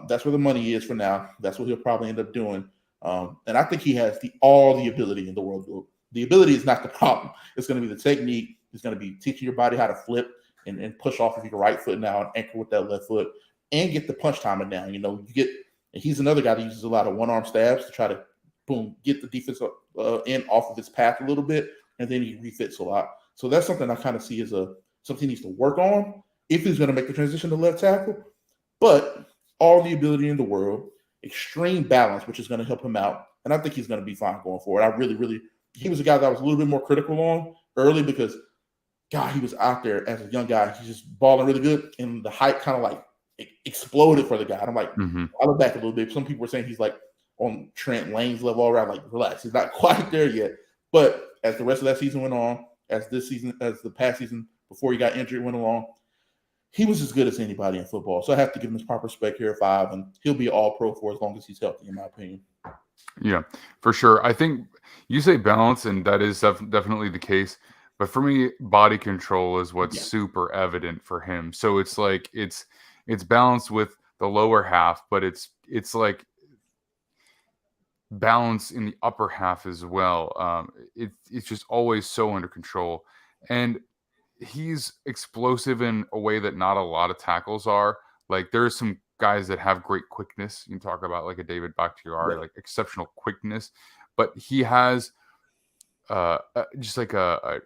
that's where the money is for now. That's what he'll probably end up doing. And I think he has all the ability in the world. The ability is not the problem. It's going to be the technique. It's going to be teaching your body how to flip and push off of your right foot now and anchor with that left foot and get the punch timing down. And he's another guy that uses a lot of one-arm stabs to try to, get the defense in off of his path a little bit, and then he refits a lot. So that's something I kind of see as something he needs to work on if he's going to make the transition to left tackle. But all the ability in the world, extreme balance, which is going to help him out, and I think he's going to be fine going forward. He was a guy that I was a little bit more critical on early because, God, he was out there as a young guy. He's just balling really good, and the hype kind of like exploded for the guy. And I'm like, I look back a little bit. Some people were saying he's like on Trent Lane's level already. I'm like, relax, he's not quite there yet. But as the rest of that season went on, as the past season before he got injured went along, he was as good as anybody in football. So I have to give him his proper respect here at 5, and he'll be all pro for as long as he's healthy, in my opinion. Yeah, for sure. I think you say balance, and that is definitely the case. But for me, body control is what's super evident for him. So it's like it's balanced with the lower half, but it's like balance in the upper half as well. It's just always so under control, and he's explosive in a way that not a lot of tackles are. Like there's some guys that have great quickness. You can talk about like a David Bakhtiari, like exceptional quickness, but he has just like a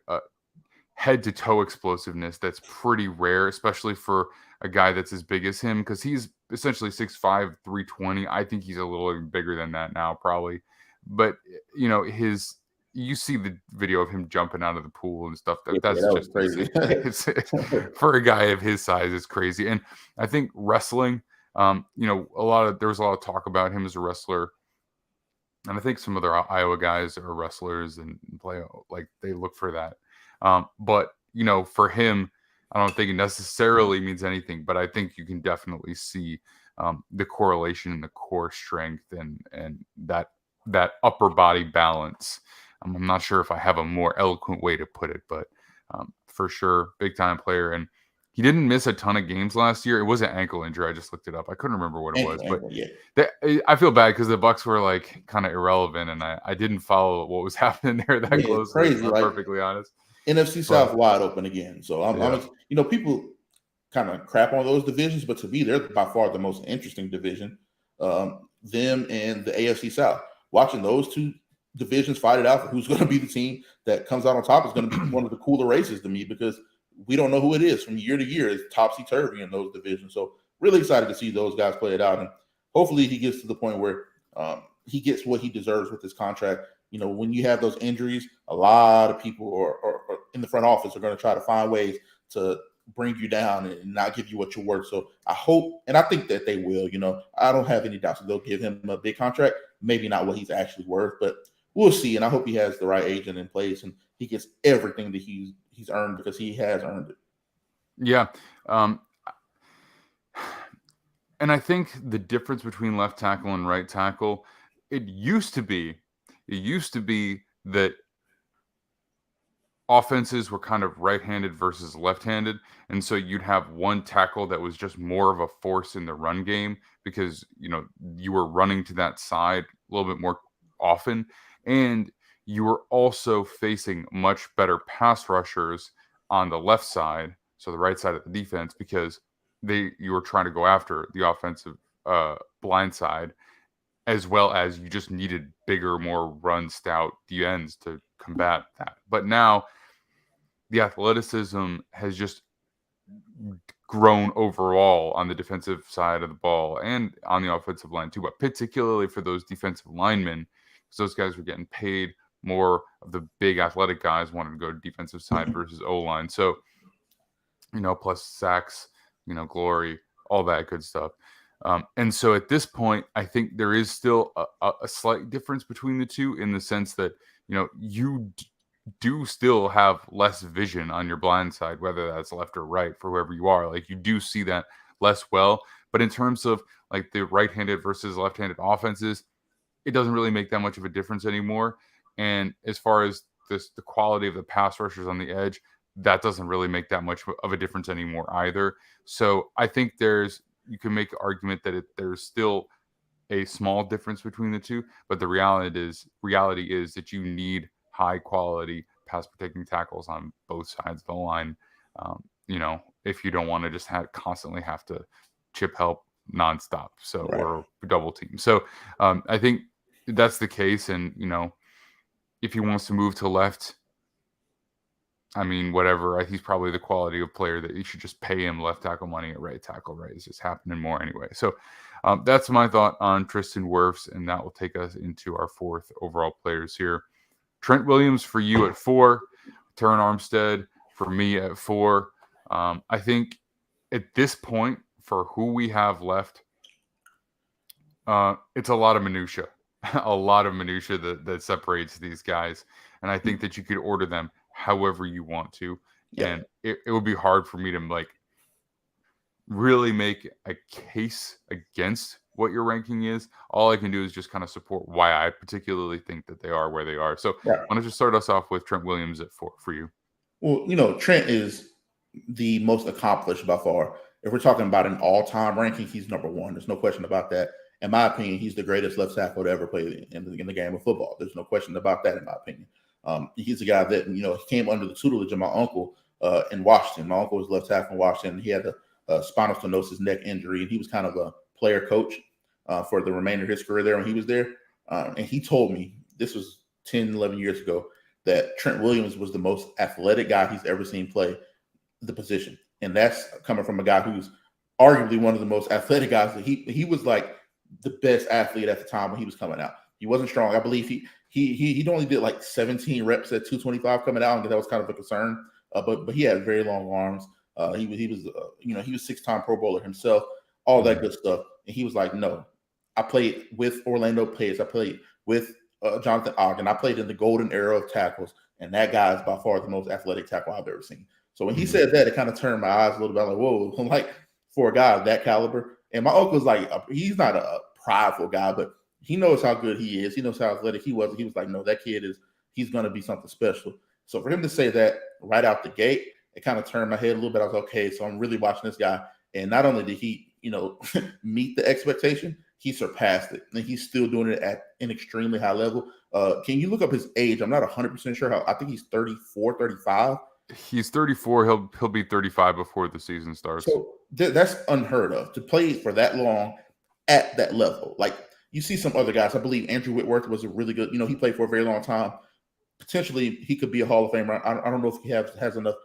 head to toe explosiveness that's pretty rare, especially for a guy that's as big as him, because he's essentially 6'5", 320. I think he's a little bigger than that now, probably. But his you see the video of him jumping out of the pool and stuff. Yeah, That's that was just crazy. for a guy of his size, it's crazy. And I think wrestling, there was a lot of talk about him as a wrestler. And I think some other Iowa guys are wrestlers and play like they look for that. But for him, I don't think it necessarily means anything, but I think you can definitely see the correlation in the core strength and that upper body balance. I'm not sure if I have a more eloquent way to put it, but for sure, big time player. And he didn't miss a ton of games last year. It was an ankle injury. I just looked it up. I couldn't remember what it was, but I feel bad because the Bucks were like kind of irrelevant, and I didn't follow what was happening there that closely. Crazy. I'm perfectly honest. NFC South wide open again. So I'm people kind of crap on those divisions, but to me, they're by far the most interesting division. Them and the AFC South. Watching those two divisions fight it out for who's going to be the team that comes out on top is going to be one of the cooler races to me because we don't know who it is from year to year. It's topsy-turvy in those divisions. So really excited to see those guys play it out. And hopefully he gets to the point where he gets what he deserves with his contract. When you have those injuries, a lot of people or in the front office are going to try to find ways to bring you down and not give you what you're worth. So I hope, and I think that they will, I don't have any doubts that they'll give him a big contract, maybe not what he's actually worth, but we'll see. And I hope he has the right agent in place and he gets everything that he's earned because he has earned it. Yeah. And I think the difference between left tackle and right tackle, it used to be that offenses were kind of right-handed versus left-handed. And so you'd have one tackle that was just more of a force in the run game because, you were running to that side a little bit more often. And you were also facing much better pass rushers on the left side, so the right side of the defense, because you were trying to go after the offensive blind side, as well as you just needed bigger, more run stout DNs to combat that. But now the athleticism has just grown overall on the defensive side of the ball and on the offensive line too, but particularly for those defensive linemen, because those guys were getting paid more of the big athletic guys wanted to go to defensive side versus O-line. So, plus sacks, glory, all that good stuff. And so at this point, I think there is still a slight difference between the two in the sense that, you do still have less vision on your blind side, whether that's left or right for whoever you are. Like you do see that less well. But in terms of like the right-handed versus left-handed offenses, it doesn't really make that much of a difference anymore. And as far as the quality of the pass rushers on the edge, that doesn't really make that much of a difference anymore either. So I think you can make the argument that there's still a small difference between the two, but the reality is that you need high quality pass protecting tackles on both sides of the line. If you don't want to just constantly have to chip help nonstop, or double team. So I think that's the case. And, if he wants to move to left, I mean, whatever, he's probably the quality of player that you should just pay him left tackle money at right tackle, right? It's just happening more anyway. So that's my thought on Tristan Wirfs, and that will take us into our fourth overall players here. Trent Williams for you at 4, Terron Armstead for me at 4. I think at this point, for who we have left, it's a lot of minutia, that separates these guys. And I think that you could order them however you want to. Yeah. And it would be hard for me to really make a case against what your ranking is. All I can do is just kind of support why I particularly think that they are where they are. So why don't you start us off with Trent Williams at 4 for you? Well, Trent is the most accomplished by far. If we're talking about an all-time ranking, he's number 1. There's no question about that. In my opinion, he's the greatest left tackle to ever play in the game of football. There's no question about that, in my opinion. He's a guy that, he came under the tutelage of my uncle in Washington. My uncle was left tackle in Washington. He had a spinal stenosis neck injury, and he was kind of a player coach for the remainder of his career there when he was there. And he told me, this was 10, 11 years ago, that Trent Williams was the most athletic guy he's ever seen play the position. And that's coming from a guy who's arguably one of the most athletic guys. He was like the best athlete at the time when he was coming out. He wasn't strong. I believe He only did like 17 reps at 225 coming out, and that was kind of a concern. But he had very long arms. He was he was 6-time Pro Bowler himself, all that good stuff. And he was like, no, I played with Orlando Pace. I played with Jonathan Ogden. I played in the golden era of tackles, and that guy is by far the most athletic tackle I've ever seen. So when he said that, it kind of turned my eyes a little bit. I'm like, whoa, like for a guy of that caliber. And my uncle's like, he's not a prideful guy, but he knows how good he is. He knows how athletic he was. He was like, no, that kid he's going to be something special. So for him to say that right out the gate, it kind of turned my head a little bit. I was like, okay, so I'm really watching this guy. And not only did he, meet the expectation, he surpassed it. And he's still doing it at an extremely high level. Can you look up his age? I'm not 100% sure I think he's 34, 35. He's 34. He'll be 35 before the season starts. So that's unheard of to play for that long at that level. Like, you see some other guys. I believe Andrew Whitworth was a really good, he played for a very long time. Potentially, he could be a Hall of Famer. I don't know if he has enough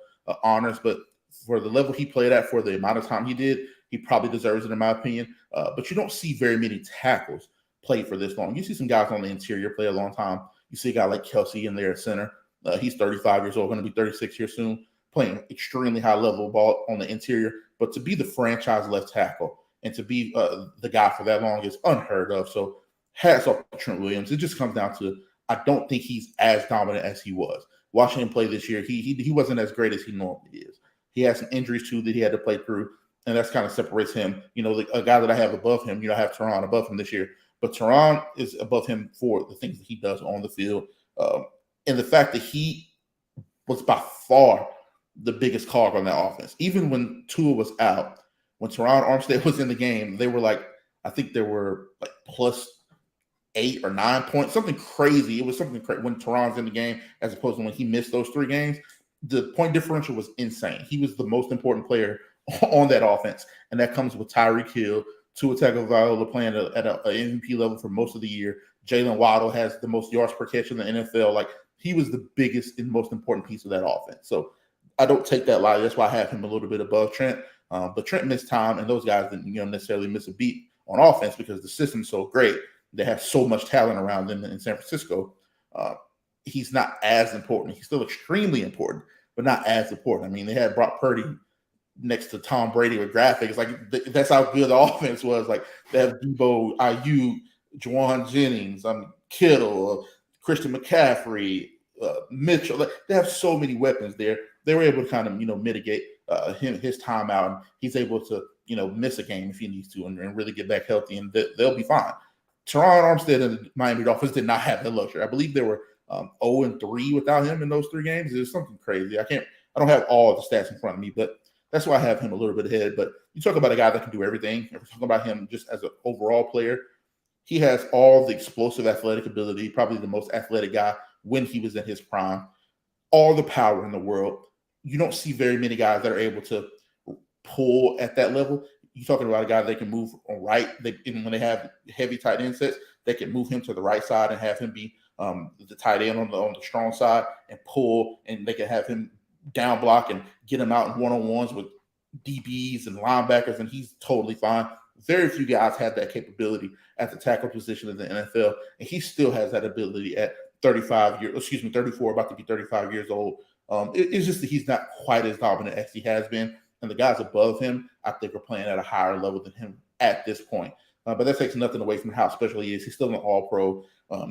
honors, but for the level he played at, for the amount of time he did, he probably deserves it, in my opinion. But you don't see very many tackles play for this long. You see some guys on the interior play a long time. You see a guy like Kelsey in there at center. He's 35 years old, going to be 36 here soon, playing extremely high level ball on the interior. But to be the franchise left tackle and to be the guy for that long is unheard of. So hats off to Trent Williams. It just comes down to, I don't think he's as dominant as he was. Watching him play this year, he wasn't as great as he normally is. He had some injuries too that he had to play through, and that's kind of separates him. A guy that I have above him, I have Teron above him this year, but Teron is above him for the things that he does on the field, and the fact that he was by far the biggest cog on that offense. Even when Tua was out, when Teron Armstead was in the game, they were like, I think there were like plus 8 or 9 points, something crazy. It was something crazy when Teron's in the game as opposed to when he missed those 3 games. The point differential was insane. He was the most important player on that offense, and that comes with Tyreek Hill, Tua Tagovailoa playing at an MVP level for most of the year. Jalen Waddle has the most yards per catch in the NFL. Like, he was the biggest and most important piece of that offense. So I don't take that lightly. That's why I have him a little bit above Trent. But Trent missed time, and those guys didn't necessarily miss a beat on offense because the system's so great. They have so much talent around them in San Francisco. He's not as important. He's still extremely important, but not as important. I mean, they had Brock Purdy next to Tom Brady with graphics. Like, that's how good the offense was. Like, they have Debo, Ayuk, Juwan Jennings, Kittle, Christian McCaffrey, Mitchell. Like, they have so many weapons there. They were able to kind of, mitigate his time out, and he's able to, miss a game if he needs to and really get back healthy, and they'll be fine. Teron Armstead and the Miami Dolphins did not have that luxury. I believe they were 0-3 without him in those 3 games. It was something crazy. I don't have all of the stats in front of me, but that's why I have him a little bit ahead. But you talk about a guy that can do everything. If we're talking about him just as an overall player, he has all the explosive athletic ability, probably the most athletic guy when he was in his prime, all the power in the world. You don't see very many guys that are able to pull at that level. You're talking about a guy that can move on right. Even when they have heavy tight end sets, they can move him to the right side and have him be the tight end on the strong side and pull, and they can have him down block and get him out in one-on-ones with DBs and linebackers, and he's totally fine. Very few guys have that capability at the tackle position in the NFL, and he still has that ability at 34, about to be 35 years old. It's just that he's not quite as dominant as he has been, and the guys above him, I think, are playing at a higher level than him at this point. But that takes nothing away from how special he is. He's still an all-pro.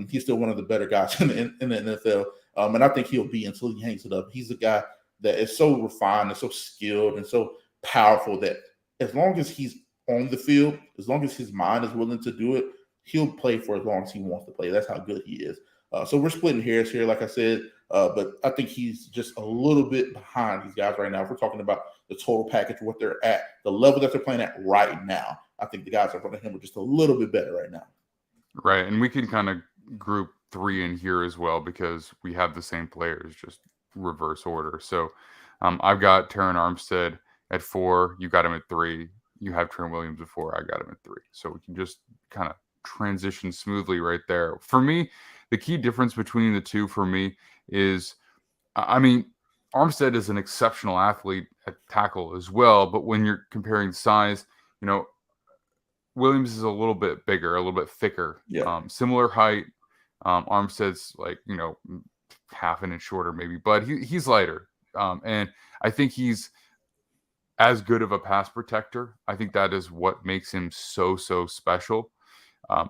He's still one of the better guys in the NFL, and I think he'll be until he hangs it up. He's a guy that is so refined and so skilled and so powerful that as long as he's on the field, as long as his mind is willing to do it, he'll play for as long as he wants to play. That's how good he is. So we're splitting hairs here, like I said, but I think he's just a little bit behind these guys right now. If we're talking about the total package, what they're at, the level that they're playing at right now, I think the guys in front of him are just a little bit better right now. Right, and we can kind of group 3 in here as well because we have the same players, just reverse order. So I've got Teron Armstead at 4. You got him at 3. You have Trent Williams at 4. I got him at 3. So we can just kind of transition smoothly right there. For me, the key difference between the two for me is, Armstead is an exceptional athlete at tackle as well, but when you're comparing size, Williams is a little bit bigger, a little bit thicker, Yeah. Similar height, Armstead's like, half an inch shorter maybe, but he's lighter. And I think he's as good of a pass protector. I think that is what makes him so special.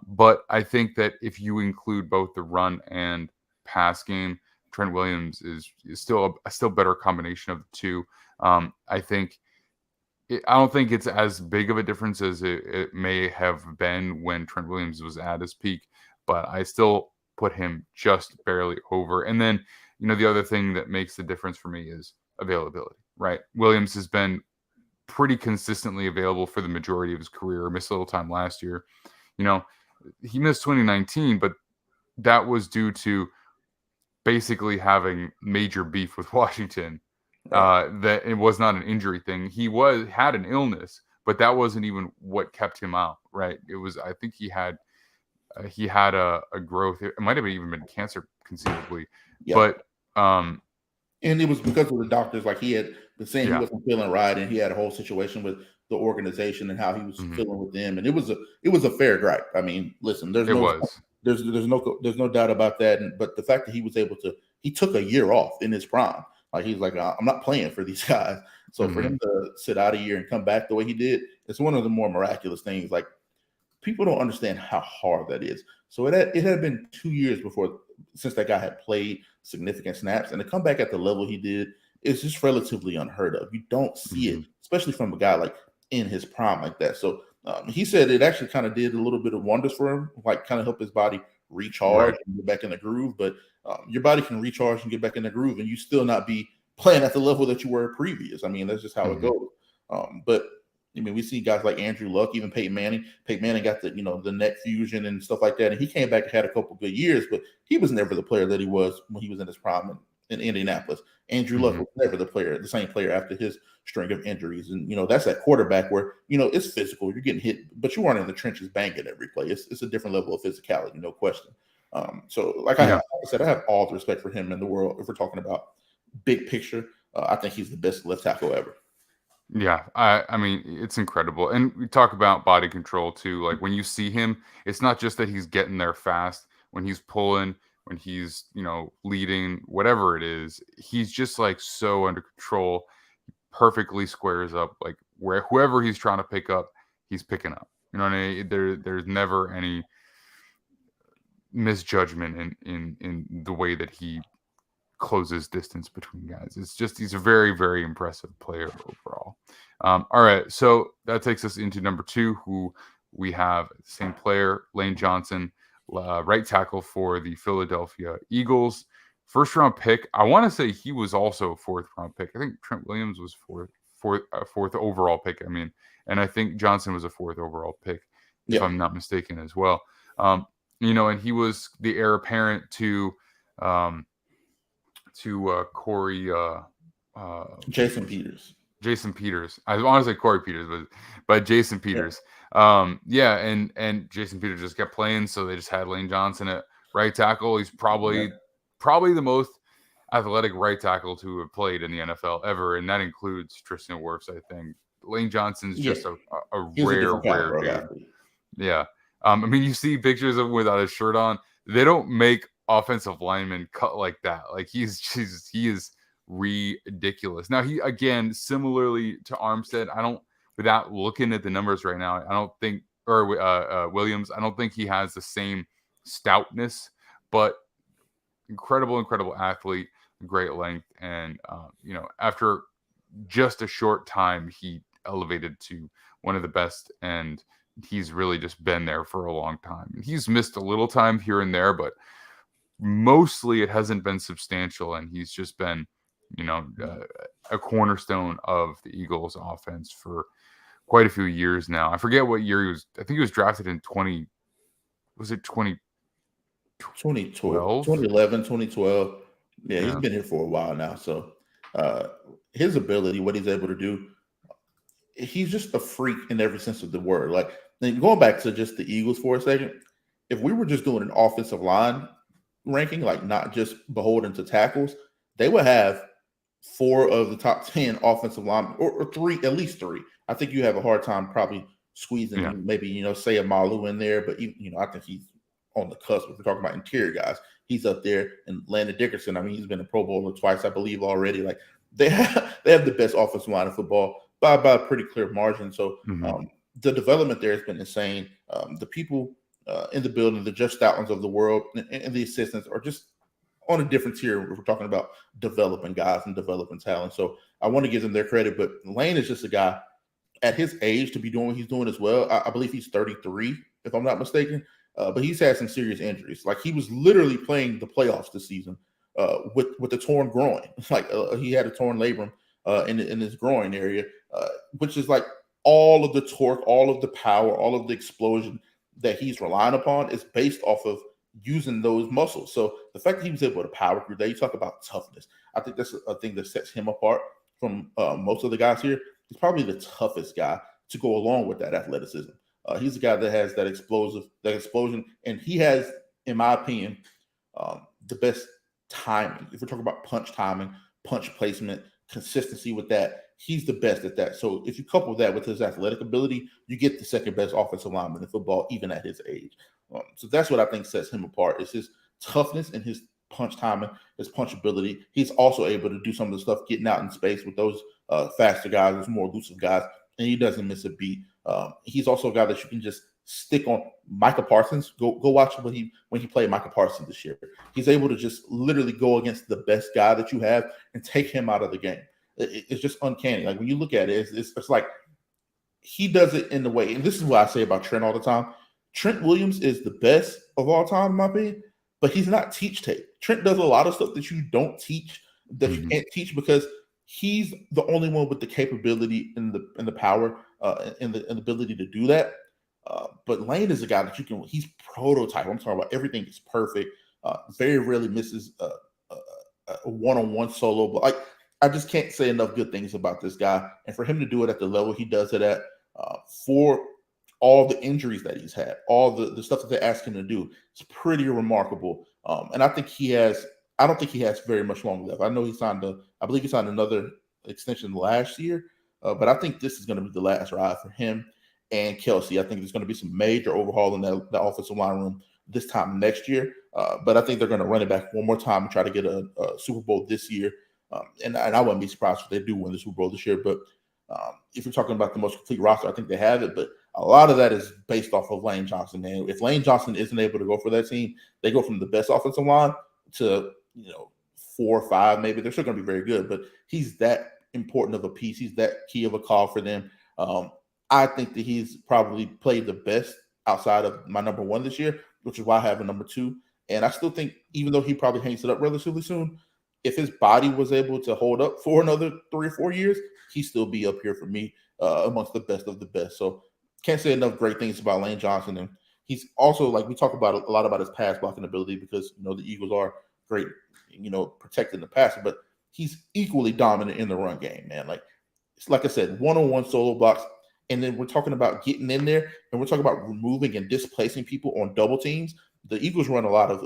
But I think that if you include both the run and pass game, Trent Williams is still a still better combination of the two. I think I don't think it's as big of a difference as it may have been when Trent Williams was at his peak, but I still put him just barely over. And then, the other thing that makes the difference for me is availability, right? Williams has been pretty consistently available for the majority of his career. Missed a little time last year. He missed 2019, but that was due to basically having major beef with Washington. That it was not an injury thing. He had an illness, but that wasn't even what kept him out, right? It was, I think he had a growth. It might have even been cancer conceivably, but and it was because of the doctors. Like, he had been saying he wasn't feeling right, and he had a whole situation with the organization and how he was feeling with them. And it was a fair gripe. I mean, listen, there's no doubt about that. But the fact that he took a year off in his prime. Like, he's like, I'm not playing for these guys. So for him to sit out a year and come back the way he did, it's one of the more miraculous things. Like, people don't understand how hard that is. So it had been 2 years since that guy had played significant snaps, and to come back at the level he did is just relatively unheard of. You don't see it, especially from a guy like in his prime like that. So he said it actually kind of did a little bit of wonders for him, like kind of help his body recharge and get back in the groove. But your body can recharge and get back in the groove, and you still not be playing at the level that you were previous. I mean, that's just how it goes. But I mean, we see guys like Andrew Luck, even Peyton Manning. Peyton Manning got the neck fusion and stuff like that, and he came back and had a couple good years, but he was never the player that he was when he was in his prime in Indianapolis. Andrew Luck was never the same player after his string of injuries. And that's that quarterback where it's physical, you're getting hit, but you aren't in the trenches banging every play. It's a different level of physicality, no question. So like I said, I have all the respect for him in the world. If we're talking about big picture, I think he's the best left tackle ever. Yeah, I mean, it's incredible. And we talk about body control too. Like, when you see him, it's not just that he's getting there fast. When he's pulling, when he's, leading, whatever it is, he's just like so under control. Perfectly squares up, like whoever he's trying to pick up, he's picking up. You know what I mean? There's never any misjudgment in the way that he closes distance between guys. It's just, he's a very, very impressive player overall. All right, so that takes us into number 2, who we have the same player, Lane Johnson, right tackle for the Philadelphia Eagles. First round pick. I want to say he was also a 4th round pick. I think Trent Williams was fourth overall pick. I mean, and I think Johnson was a 4th overall pick, if I'm not mistaken as well. And he was the heir apparent to Corey Jason Peters. I want to say Corey Peters, but Jason Peters. And Jason Peters just kept playing, so they just had Lane Johnson at right tackle. He's probably the most athletic right tackle to have played in the NFL ever, and that includes Tristan Wirfs, I think. Lane Johnson's just a rare dude. Yeah. I mean, you see pictures of him without his shirt on. They don't make offensive linemen cut like that. Like, he is ridiculous. Now, he, again, similarly to Armstead, without looking at the numbers right now, I don't think, or Williams, I don't think he has the same stoutness, but incredible athlete, great length. And, after just a short time, he elevated to one of the best, and he's really just been there for a long time. And he's missed a little time here and there, but mostly it hasn't been substantial, and he's just been, a cornerstone of the Eagles offense for quite a few years now. I forget what year he was. I think he was drafted in 2012? 2011, 2012. Yeah, he's been here for a while now. So his ability, what he's able to do, he's just a freak in every sense of the word. Like, going back to just the Eagles for a second, if we were just doing an offensive line ranking, like not just beholden to tackles, they would have 4 of the top 10 offensive linemen, or 3, at least 3. I think you have a hard time probably squeezing maybe, say a Malu in there, but I think he's on the cusp. If we're talking about interior guys, he's up there. And Landon Dickerson, I mean, he's been a Pro Bowler twice, I believe, already. Like they have the best offensive line of football by a pretty clear margin. So the development there has been insane. The people in the building, the Jeff Stoutlands of the world, and the assistants are just on a different tier. We're talking about developing guys and developing talent. So I want to give them their credit, but Lane is just a guy at his age to be doing what he's doing as well. I believe he's 33, if I'm not mistaken. But he's had some serious injuries. Like he was literally playing the playoffs this season with a torn groin. Like he had a torn labrum in his groin area, which is like all of the torque, all of the power, all of the explosion that he's relying upon is based off of using those muscles. So the fact that he was able to power through that, you talk about toughness. I think that's a thing that sets him apart from most of the guys here. He's probably the toughest guy to go along with that athleticism. He's a guy that has that explosion, and he has, in my opinion, the best timing. If we're talking about punch timing, punch placement, consistency with that, he's the best at that. So if you couple that with his athletic ability, you get the second best offensive lineman in football, even at his age. So that's what I think sets him apart. It's his toughness and his punch timing, his punch ability. He's also able to do some of the stuff getting out in space with those faster guys, those more elusive guys, and he doesn't miss a beat. He's also a guy that you can just stick on. Micah Parsons, go watch when he played Micah Parsons this year. He's able to just literally go against the best guy that you have and take him out of the game. It's just uncanny. Like when you look at it, it's like he does it in the way, and this is what I say about Trent all the time. Trent Williams is the best of all time, in my opinion, but he's not teach tape. Trent does a lot of stuff that you don't teach, that you can't teach, because he's the only one with the capability and the power and the ability to do that. But Lane is a guy that he's prototype. I'm talking about everything is perfect. Very rarely misses a one-on-one solo. But I just can't say enough good things about this guy. And for him to do it at the level he does it at, for all the injuries that he's had, all the stuff that they ask him to do, it's pretty remarkable. And I don't think he has very much longer left. I know I believe he signed another extension last year, but I think this is going to be the last ride for him and Kelsey. I think there's going to be some major overhaul in the offensive line room this time next year. But I think they're going to run it back one more time and try to get a Super Bowl this year. And I wouldn't be surprised if they do win the Super Bowl this year. But if you're talking about the most complete roster, I think they have it. But a lot of that is based off of Lane Johnson. And if Lane Johnson isn't able to go for that team, they go from the best offensive line to 4 or 5, maybe. They're still going to be very good, but he's that important of a piece. He's that key of a call for them. I think that he's probably played the best outside of my number 1 this year, which is why I have a number 2. And I still think, even though he probably hangs it up relatively soon, if his body was able to hold up for another 3 or 4 years, he'd still be up here for me amongst the best of the best. So can't say enough great things about Lane Johnson. And he's also, like, we talk about a lot about his pass blocking ability, because the Eagles are great, protecting the passer, but he's equally dominant in the run game, man. Like I said, one-on-one solo blocks. And then we're talking about getting in there, and we're talking about removing and displacing people on double teams. The Eagles run a lot of,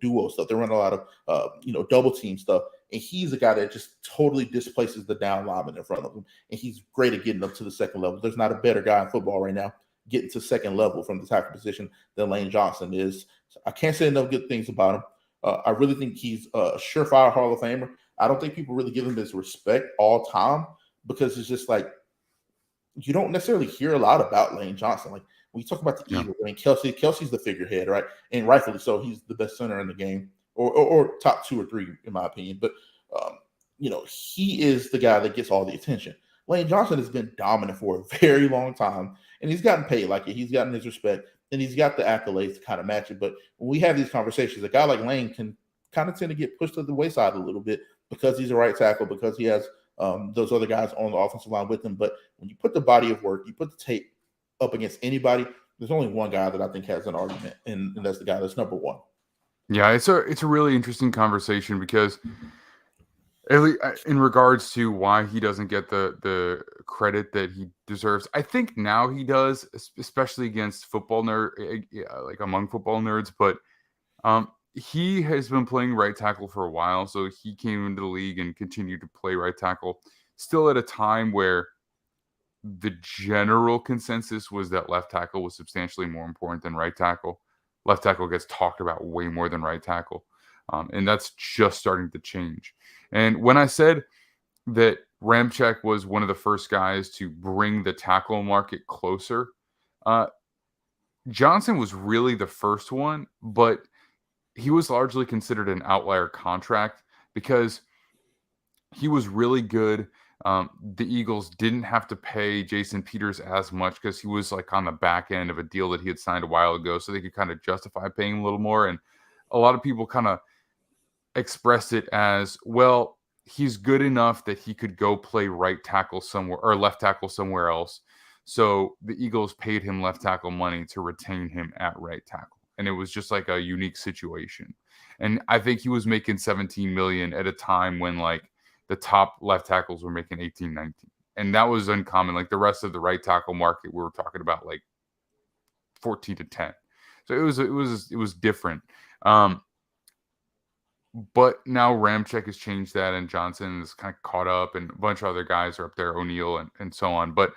duo stuff. They run a lot of, double team stuff. And he's a guy that just totally displaces the down lineman in front of him. And he's great at getting up to the second level. There's not a better guy in football right now getting to second level from the tackle position than Lane Johnson is. So I can't say enough good things about him. I really think he's a surefire Hall of Famer. I don't think people really give him his respect all time, because it's just like, you don't necessarily hear a lot about Lane Johnson. Like when you talk about the Eagles, I mean, Kelsey's the figurehead, right? And rightfully so. He's the best center in the game, or top 2 or 3, in my opinion. But, he is the guy that gets all the attention. Lane Johnson has been dominant for a very long time, and he's gotten paid like it. He's gotten his respect, and he's got the accolades to kind of match it. But when we have these conversations, a guy like Lane can kind of tend to get pushed to the wayside a little bit, because he's a right tackle, because he has those other guys on the offensive line with him. But when you put the body of work, you put the tape up against anybody, there's only one guy that I think has an argument, and that's the guy that's number 1. Yeah, it's a really interesting conversation, because at least in regards to why he doesn't get the credit that he deserves, I think now he does, especially against football like among football nerds. But he has been playing right tackle for a while, so he came into the league and continued to play right tackle, still at a time where the general consensus was that left tackle was substantially more important than right tackle. left tackle gets talked about way more than right tackle. And that's just starting to change. And when I said that Ramczyk was one of the first guys to bring the tackle market closer, Johnson was really the first one, but he was largely considered an outlier contract because he was really good. The Eagles didn't have to pay Jason Peters as much because he was like on the back end of a deal that he had signed a while ago, so they could kind of justify paying him a little more. And a lot of people kind of expressed it as, well, he's good enough that he could go play right tackle somewhere or left tackle somewhere else. So the Eagles paid him left tackle money to retain him at right tackle. And it was just like a unique situation. And I think he was making 17 million at a time when like the top left tackles were making 18, 19. And that was uncommon. Like the rest of the right tackle market, we were talking about like 14 to 10. So it was different. But now Ramczyk has changed that, and Johnson is kind of caught up, and a bunch of other guys are up there, O'Neal and so on. But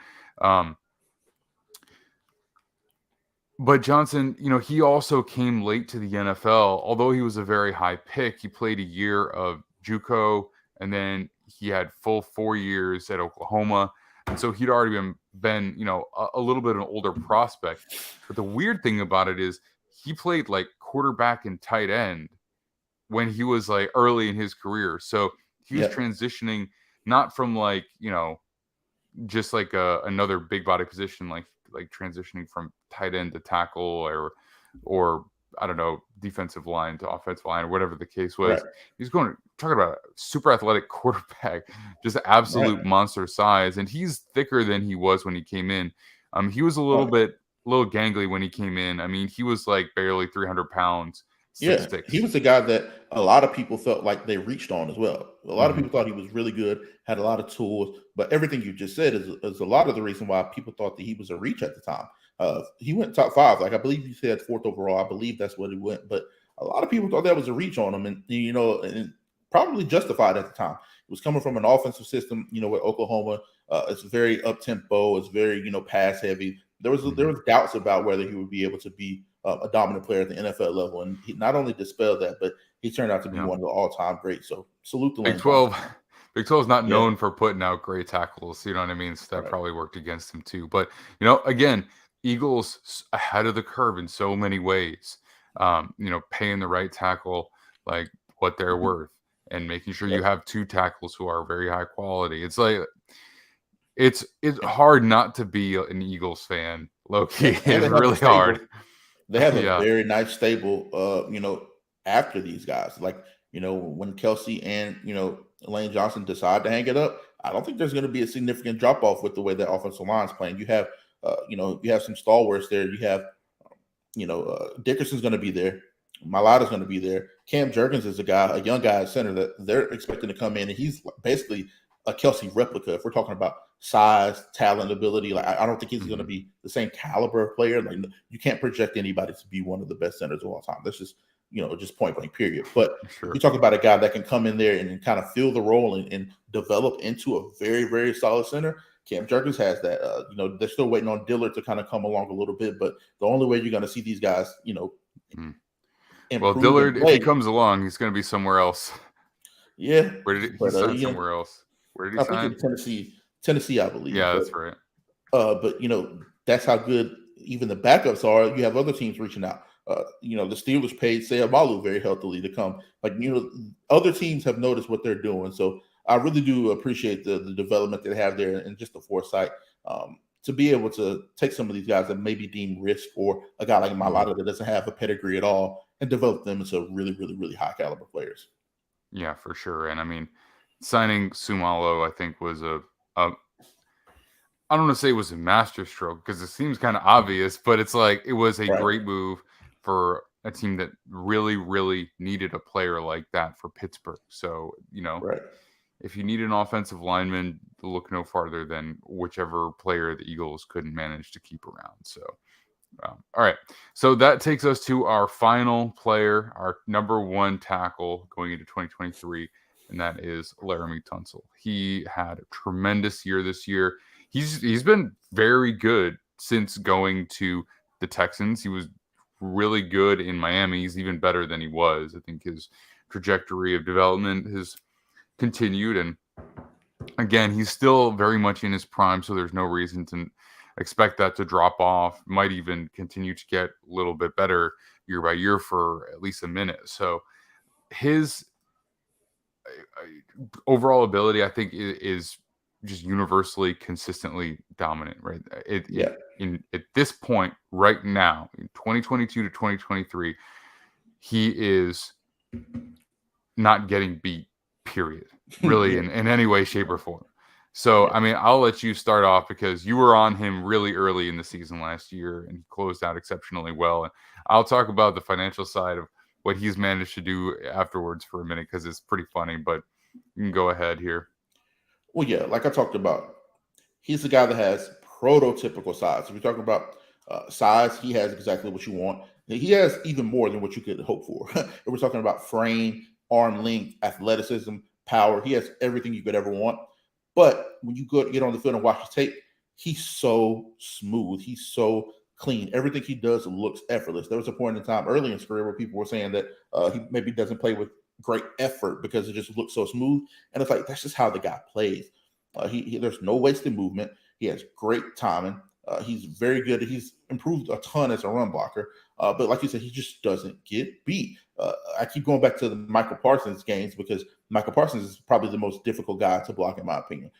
Johnson, he also came late to the NFL. Although he was a very high pick, he played a year of JUCO, and then he had full 4 years at Oklahoma. And so he'd already been a little bit of an older prospect. But the weird thing about it is he played like quarterback and tight end when he was like early in his career. So he was transitioning not from like, just like another big body position, like transitioning from tight end to tackle or I don't know, defensive line to offensive line or whatever the case was. Right. He's talking about a super athletic quarterback, just absolute monster size. And he's thicker than he was when he came in. He was a little gangly when he came in. I mean, he was like barely 300 pounds. He was the guy that a lot of people felt like they reached on as well. A lot of people thought he was really good, had a lot of tools, but everything you just said is a lot of the reason why people thought that he was a reach at the time. He went top 5, like I believe you said 4th overall. I believe that's what he went, but a lot of people thought that was a reach on him, and probably justified at the time. It was coming from an offensive system, with Oklahoma. It's very up tempo. It's very pass heavy. There was doubts about whether he would be able to be a dominant player at the NFL level, and he not only dispelled that, but he turned out to be one of the all-time greats. So salute the Big 12. Big 12 is not known for putting out great tackles. You know what I mean? So that probably worked against him too. But again, Eagles ahead of the curve in so many ways. Paying the right tackle like what they're worth, and making sure you have 2 tackles who are very high quality. It's like it's hard not to be an Eagles fan. Low-key, it's really hard. They have a very nice stable, after these guys. Like, when Kelsey and, Lane Johnson decide to hang it up, I don't think there's going to be a significant drop-off with the way that offensive line's playing. You have, you have some stalwarts there. You have, Dickerson's going to be there. Mailata's going to be there. Cam Jurgens is a young guy at center that they're expecting to come in, and he's basically a Kelsey replica. If we're talking about size, talent, ability, like I don't think he's going to be the same caliber of player. Like you can't project anybody to be one of the best centers of all time. That's just just point blank period. But you talk about a guy that can come in there and kind of fill the role and develop into a very, very solid center. Cam Jurgens has that. They're still waiting on Dillard to kind of come along a little bit, but the only way you're going to see these guys, well, Dillard, if he comes along, he's going to be somewhere else. Yeah, where did he sign somewhere else? Where did he sign? I think in Tennessee, I believe. Yeah, that's right. But that's how good even the backups are. You have other teams reaching out. The Steelers paid Sayamalu very healthily to come. Like other teams have noticed what they're doing. So I really do appreciate the development they have there and just the foresight to be able to take some of these guys that maybe deem risk, or a guy like Mailata that doesn't have a pedigree at all, and develop them into really, really, really high caliber players. Yeah, for sure. And I mean, signing Sumalo, I think, was I don't want to say it was a masterstroke because it seems kind of obvious, but it's like it was a great move for a team that really, really needed a player like that for Pittsburgh. So, if you need an offensive lineman, look no farther than whichever player the Eagles couldn't manage to keep around. So, all right. So that takes us to our final player, our number 1 tackle going into 2023, and that is Laramie Tunsil. He had a tremendous year this year. He's been very good since going to the Texans. He was really good in Miami. He's even better than he was. I think his trajectory of development has continued. And again, he's still very much in his prime, so there's no reason to expect that to drop off. Might even continue to get a little bit better year by year for at least a minute. So his overall ability, I think, is just universally, consistently dominant, right? At this point, right now, in 2022 to 2023, he is not getting beat, period, really, in any way, shape, or form. So, I mean, I'll let you start off because you were on him really early in the season last year and he closed out exceptionally well. And I'll talk about the financial side of what he's managed to do afterwards for a minute because it's pretty funny, but you can go ahead here. Well, yeah, like I talked about, he's the guy that has prototypical size. If you're talking about size, he has exactly what you want. He has even more than what you could hope for. If we're talking about frame, arm length, athleticism, power, he has everything you could ever want. But when you get on the field and watch his tape, he's so smooth. He's so clean. Everything he does looks effortless. There was a point in time early in his career where people were saying that he maybe doesn't play with great effort because it just looks so smooth. And it's like, that's just how the guy plays. There's no wasted movement. He has great timing. He's very good. He's improved a ton as a run blocker. But like you said, he just doesn't get beat. I keep going back to the Michael Parsons games because Michael Parsons is probably the most difficult guy to block, in my opinion.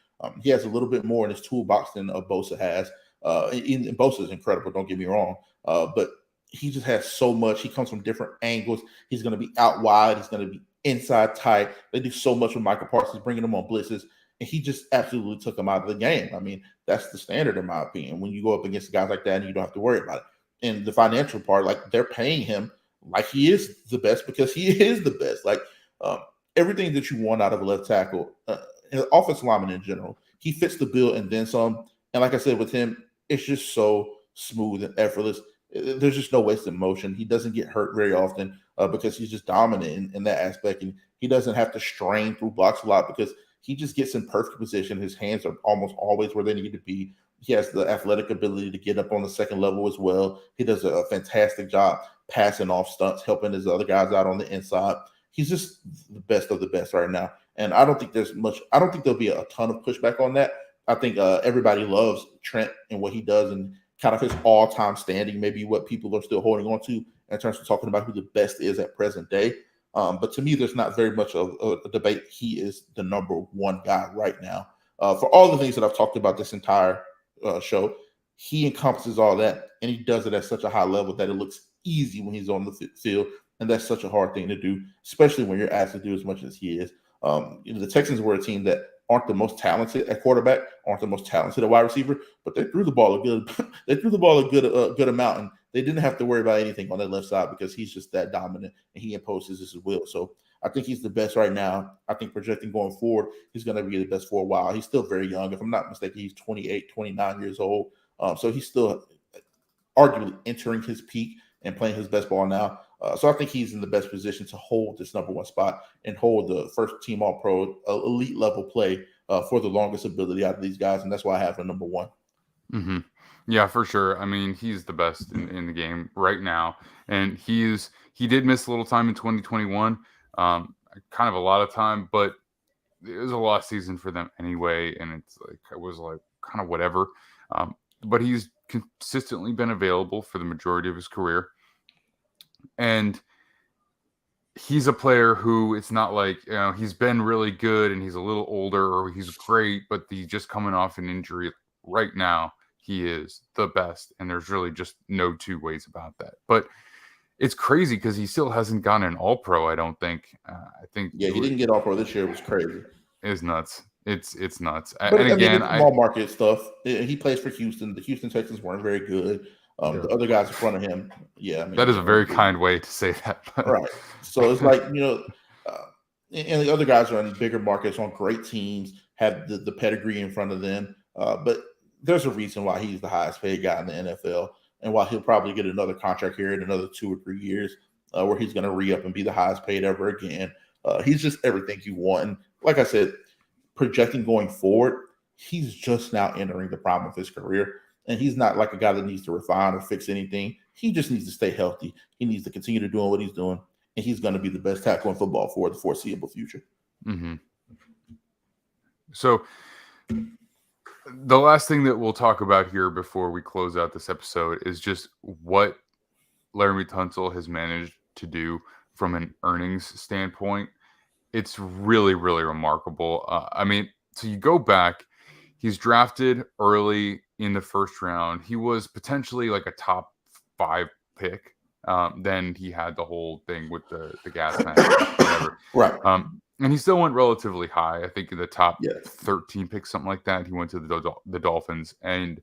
He has a little bit more in his toolbox than Bosa has. Bosa is incredible, don't get me wrong. But he just has so much. He comes from different angles. He's going to be out wide. He's going to be inside tight. They do so much with Michael Parsons, bringing him on blitzes. And he just absolutely took him out of the game. I mean, that's the standard, in my opinion. When you go up against guys like that and you don't have to worry about it. And the financial part, like they're paying him like he is the best because he is the best. Like everything that you want out of a left tackle, an offensive lineman in general, he fits the bill and then some. And like I said, with him, it's just so smooth and effortless. There's just no wasted motion. He doesn't get hurt very often because he's just dominant in that aspect. And he doesn't have to strain through blocks a lot because he just gets in perfect position. His hands are almost always where they need to be. He has the athletic ability to get up on the second level as well. He does a fantastic job passing off stunts, helping his other guys out on the inside. He's just the best of the best right now. And I don't think there'll be a ton of pushback on that. I think everybody loves Trent and what he does and kind of his all-time standing, maybe what people are still holding on to in terms of talking about who the best is at present day. But to me, there's not very much of a debate. He is the number one guy right now. For all the things that I've talked about this entire show, he encompasses all that, and he does it at such a high level that it looks easy when he's on the field, and that's such a hard thing to do, especially when you're asked to do as much as he is. The Texans were a team that aren't the most talented at quarterback, aren't the most talented at wide receiver, but they threw the ball a good amount, and they didn't have to worry about anything on that left side because he's just that dominant and he imposes his will. So I think he's the best right now. I think projecting going forward, he's going to be the best for a while. He's still very young. If I'm not mistaken, he's 28, 29 years old. So he's still arguably entering his peak and playing his best ball now. So I think he's in the best position to hold this number one spot and hold the first team All-Pro elite level play for the longest ability out of these guys. And that's why I have him number one. Mm-hmm. Yeah, for sure. I mean, he's the best in the game right now. And he did miss a little time in 2021, kind of a lot of time, but it was a lost season for them anyway. And it was kind of whatever. But he's consistently been available for the majority of his career. And he's a player who it's not like, he's been really good and he's a little older or he's great, but he's just coming off an injury right now. He is the best, and there's really just no two ways about that. But it's crazy because he still hasn't gotten an All-Pro, I don't think. He didn't get All-Pro this year. It was crazy. It's nuts. It's nuts. But and again, it's small market stuff. He plays for Houston. The Houston Texans weren't very good. The other guys in front of him, that is a very kind way to say that. Right. So it's like, and the other guys are in bigger markets on great teams, have the pedigree in front of them. But there's a reason why he's the highest paid guy in the NFL and why he'll probably get another contract here in another 2 or 3 years where he's going to re-up and be the highest paid ever again. He's just everything you want. And like I said, projecting going forward, he's just now entering the prime of his career. And he's not like a guy that needs to refine or fix anything. He just needs to stay healthy. He needs to continue to doing what he's doing, and he's going to be the best tackle in football for the foreseeable future. Mm-hmm. So the last thing that we'll talk about here before we close out this episode is just what Laremy Tunsil has managed to do from an earnings standpoint. It's really, really remarkable. I mean, so you go back, he's drafted early in the first round. He was potentially like a top 5 pick. Then he had the whole thing with the gas mask, whatever. Right. And he still went relatively high. I think in the top 13 picks, something like that. He went to the Dolphins, and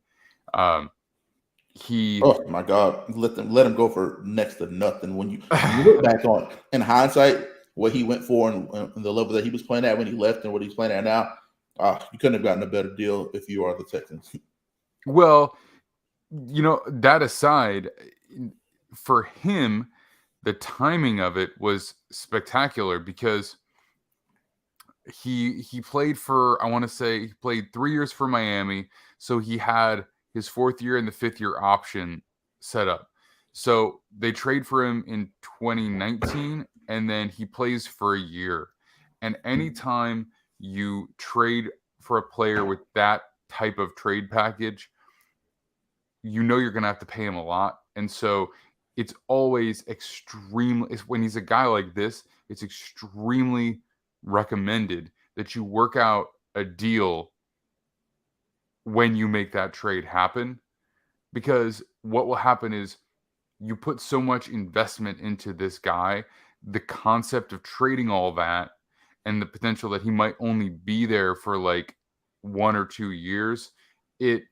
he. Oh my God! Let him go for next to nothing. When you look back on in hindsight, what he went for and the level that he was playing at when he left and what he's playing at now, you couldn't have gotten a better deal if you are the Texans. Well, that aside, for him, the timing of it was spectacular because he played for, I want to say he played 3 years for Miami. So he had his 4th year and the 5th year option set up. So they trade for him in 2019 and then he plays for a year. And anytime you trade for a player with that type of trade package, you're going to have to pay him a lot. And so it's always when he's a guy like this, it's extremely recommended that you work out a deal when you make that trade happen, because what will happen is you put so much investment into this guy, the concept of trading all that and the potential that he might only be there for like 1 or 2 years, it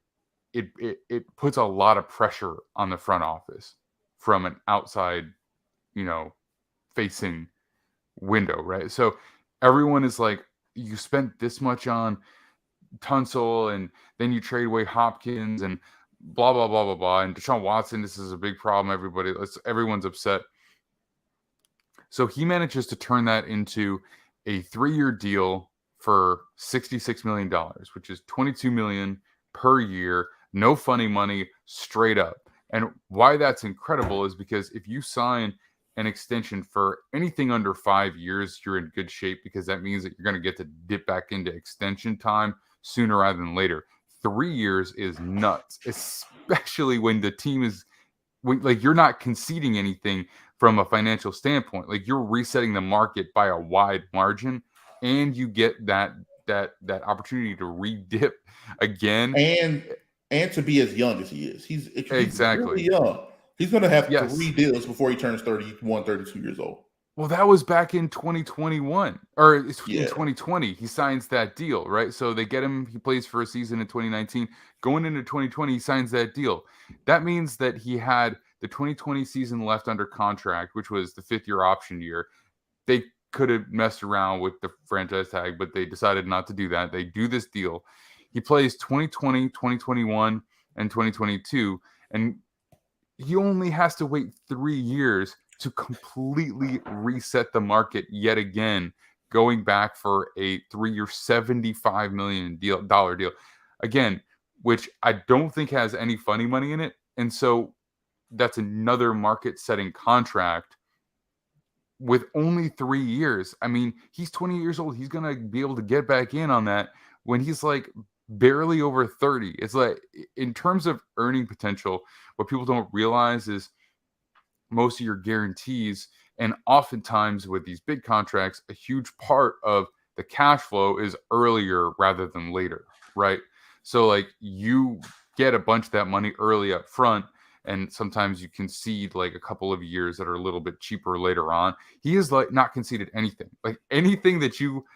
puts a lot of pressure on the front office from an outside, facing window, right? So everyone is like, you spent this much on Tunsil, and then you trade away Hopkins, and blah blah blah blah blah, and Deshaun Watson. This is a big problem. Everyone's upset. So he manages to turn that into a 3-year deal for $66 million, which is $22 million per year. No funny money, straight up. And why that's incredible is because if you sign an extension for anything under 5 years, you're in good shape, because that means that you're going to get to dip back into extension time sooner rather than later. 3 years is nuts, especially when the team is you're not conceding anything from a financial standpoint. Like, you're resetting the market by a wide margin, and you get that opportunity to re-dip again. And to be as young as he is. He's exactly really young. He's going to have 3 deals before he turns 31, 32 years old. Well, that was back in 2021 or in 2020. He signs that deal, right? So they get him. He plays for a season in 2019. Going into 2020, he signs that deal. That means that he had the 2020 season left under contract, which was the 5th year option year. They could have messed around with the franchise tag, but they decided not to do that. They do this deal. He plays 2020, 2021, and 2022, and he only has to wait 3 years to completely reset the market yet again, going back for a 3-year, $75 million deal again, which I don't think has any funny money in it. And so that's another market-setting contract with only 3 years. I mean, he's 20 years old. He's going to be able to get back in on that when he's like barely over 30. It's like, in terms of earning potential, what people don't realize is most of your guarantees, and oftentimes with these big contracts, a huge part of the cash flow is earlier rather than later, right? So like, you get a bunch of that money early up front, and sometimes you concede like a couple of years that are a little bit cheaper later on. He is like not conceded anything. Like, anything that you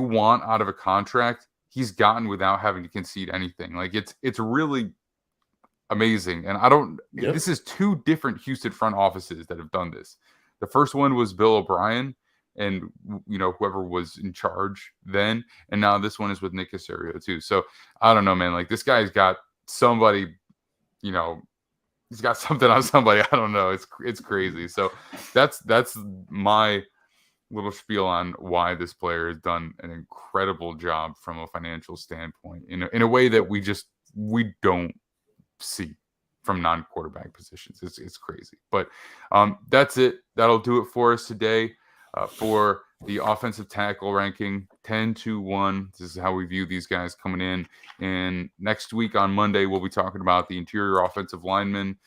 want out of a contract, he's gotten without having to concede anything. Like, it's really amazing. And this is 2 different Houston front offices that have done this. The first one was Bill O'Brien and whoever was in charge then, and now this one is with Nick Caserio too. So I don't know, man. Like, this guy's got somebody, he's got something on somebody. I don't know. It's crazy. So that's my little spiel on why this player has done an incredible job from a financial standpoint in a way that we don't see from non-quarterback positions. It's crazy. But that's it. That'll do it for us today for the offensive tackle ranking 10-1. This is how we view these guys coming in. And next week on Monday, we'll be talking about the interior offensive linemen.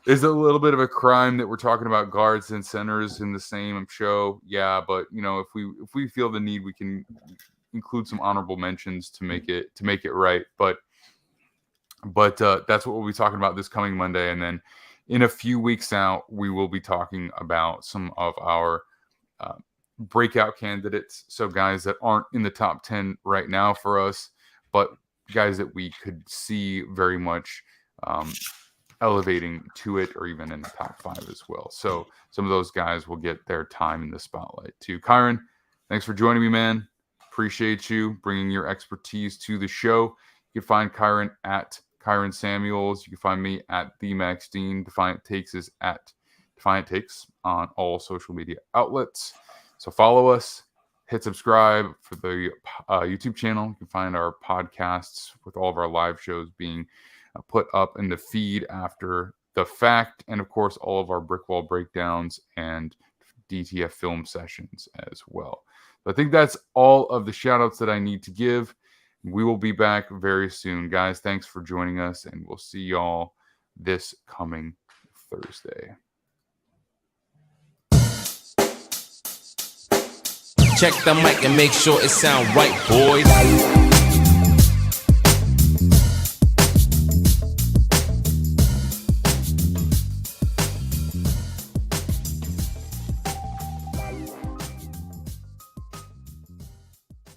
Is it a little bit of a crime that we're talking about guards and centers in the same show? Yeah, but if we feel the need, we can include some honorable mentions to make it right. But that's what we'll be talking about this coming Monday, and then in a few weeks out, we will be talking about some of our breakout candidates. So guys that aren't in the top 10 right now for us, but guys that we could see very much elevating to it, or even in the top 5 as well. So some of those guys will get their time in the spotlight too. Kyron, thanks for joining me, man. Appreciate you bringing your expertise to the show. You can find Kyron at Kyron Samuels. You can find me at the Max Dean. Defiant Takes is at Defiant Takes on all social media outlets. So follow us, hit subscribe for the YouTube channel. You can find our podcasts with all of our live shows being put up in the feed after the fact, and of course all of our brick wall breakdowns and DTF film sessions as well. So I think that's all of the shout outs that I need to give. We will be back very soon, guys. Thanks for joining us, and we'll see y'all this coming Thursday. Check the mic and make sure it sound right, boys.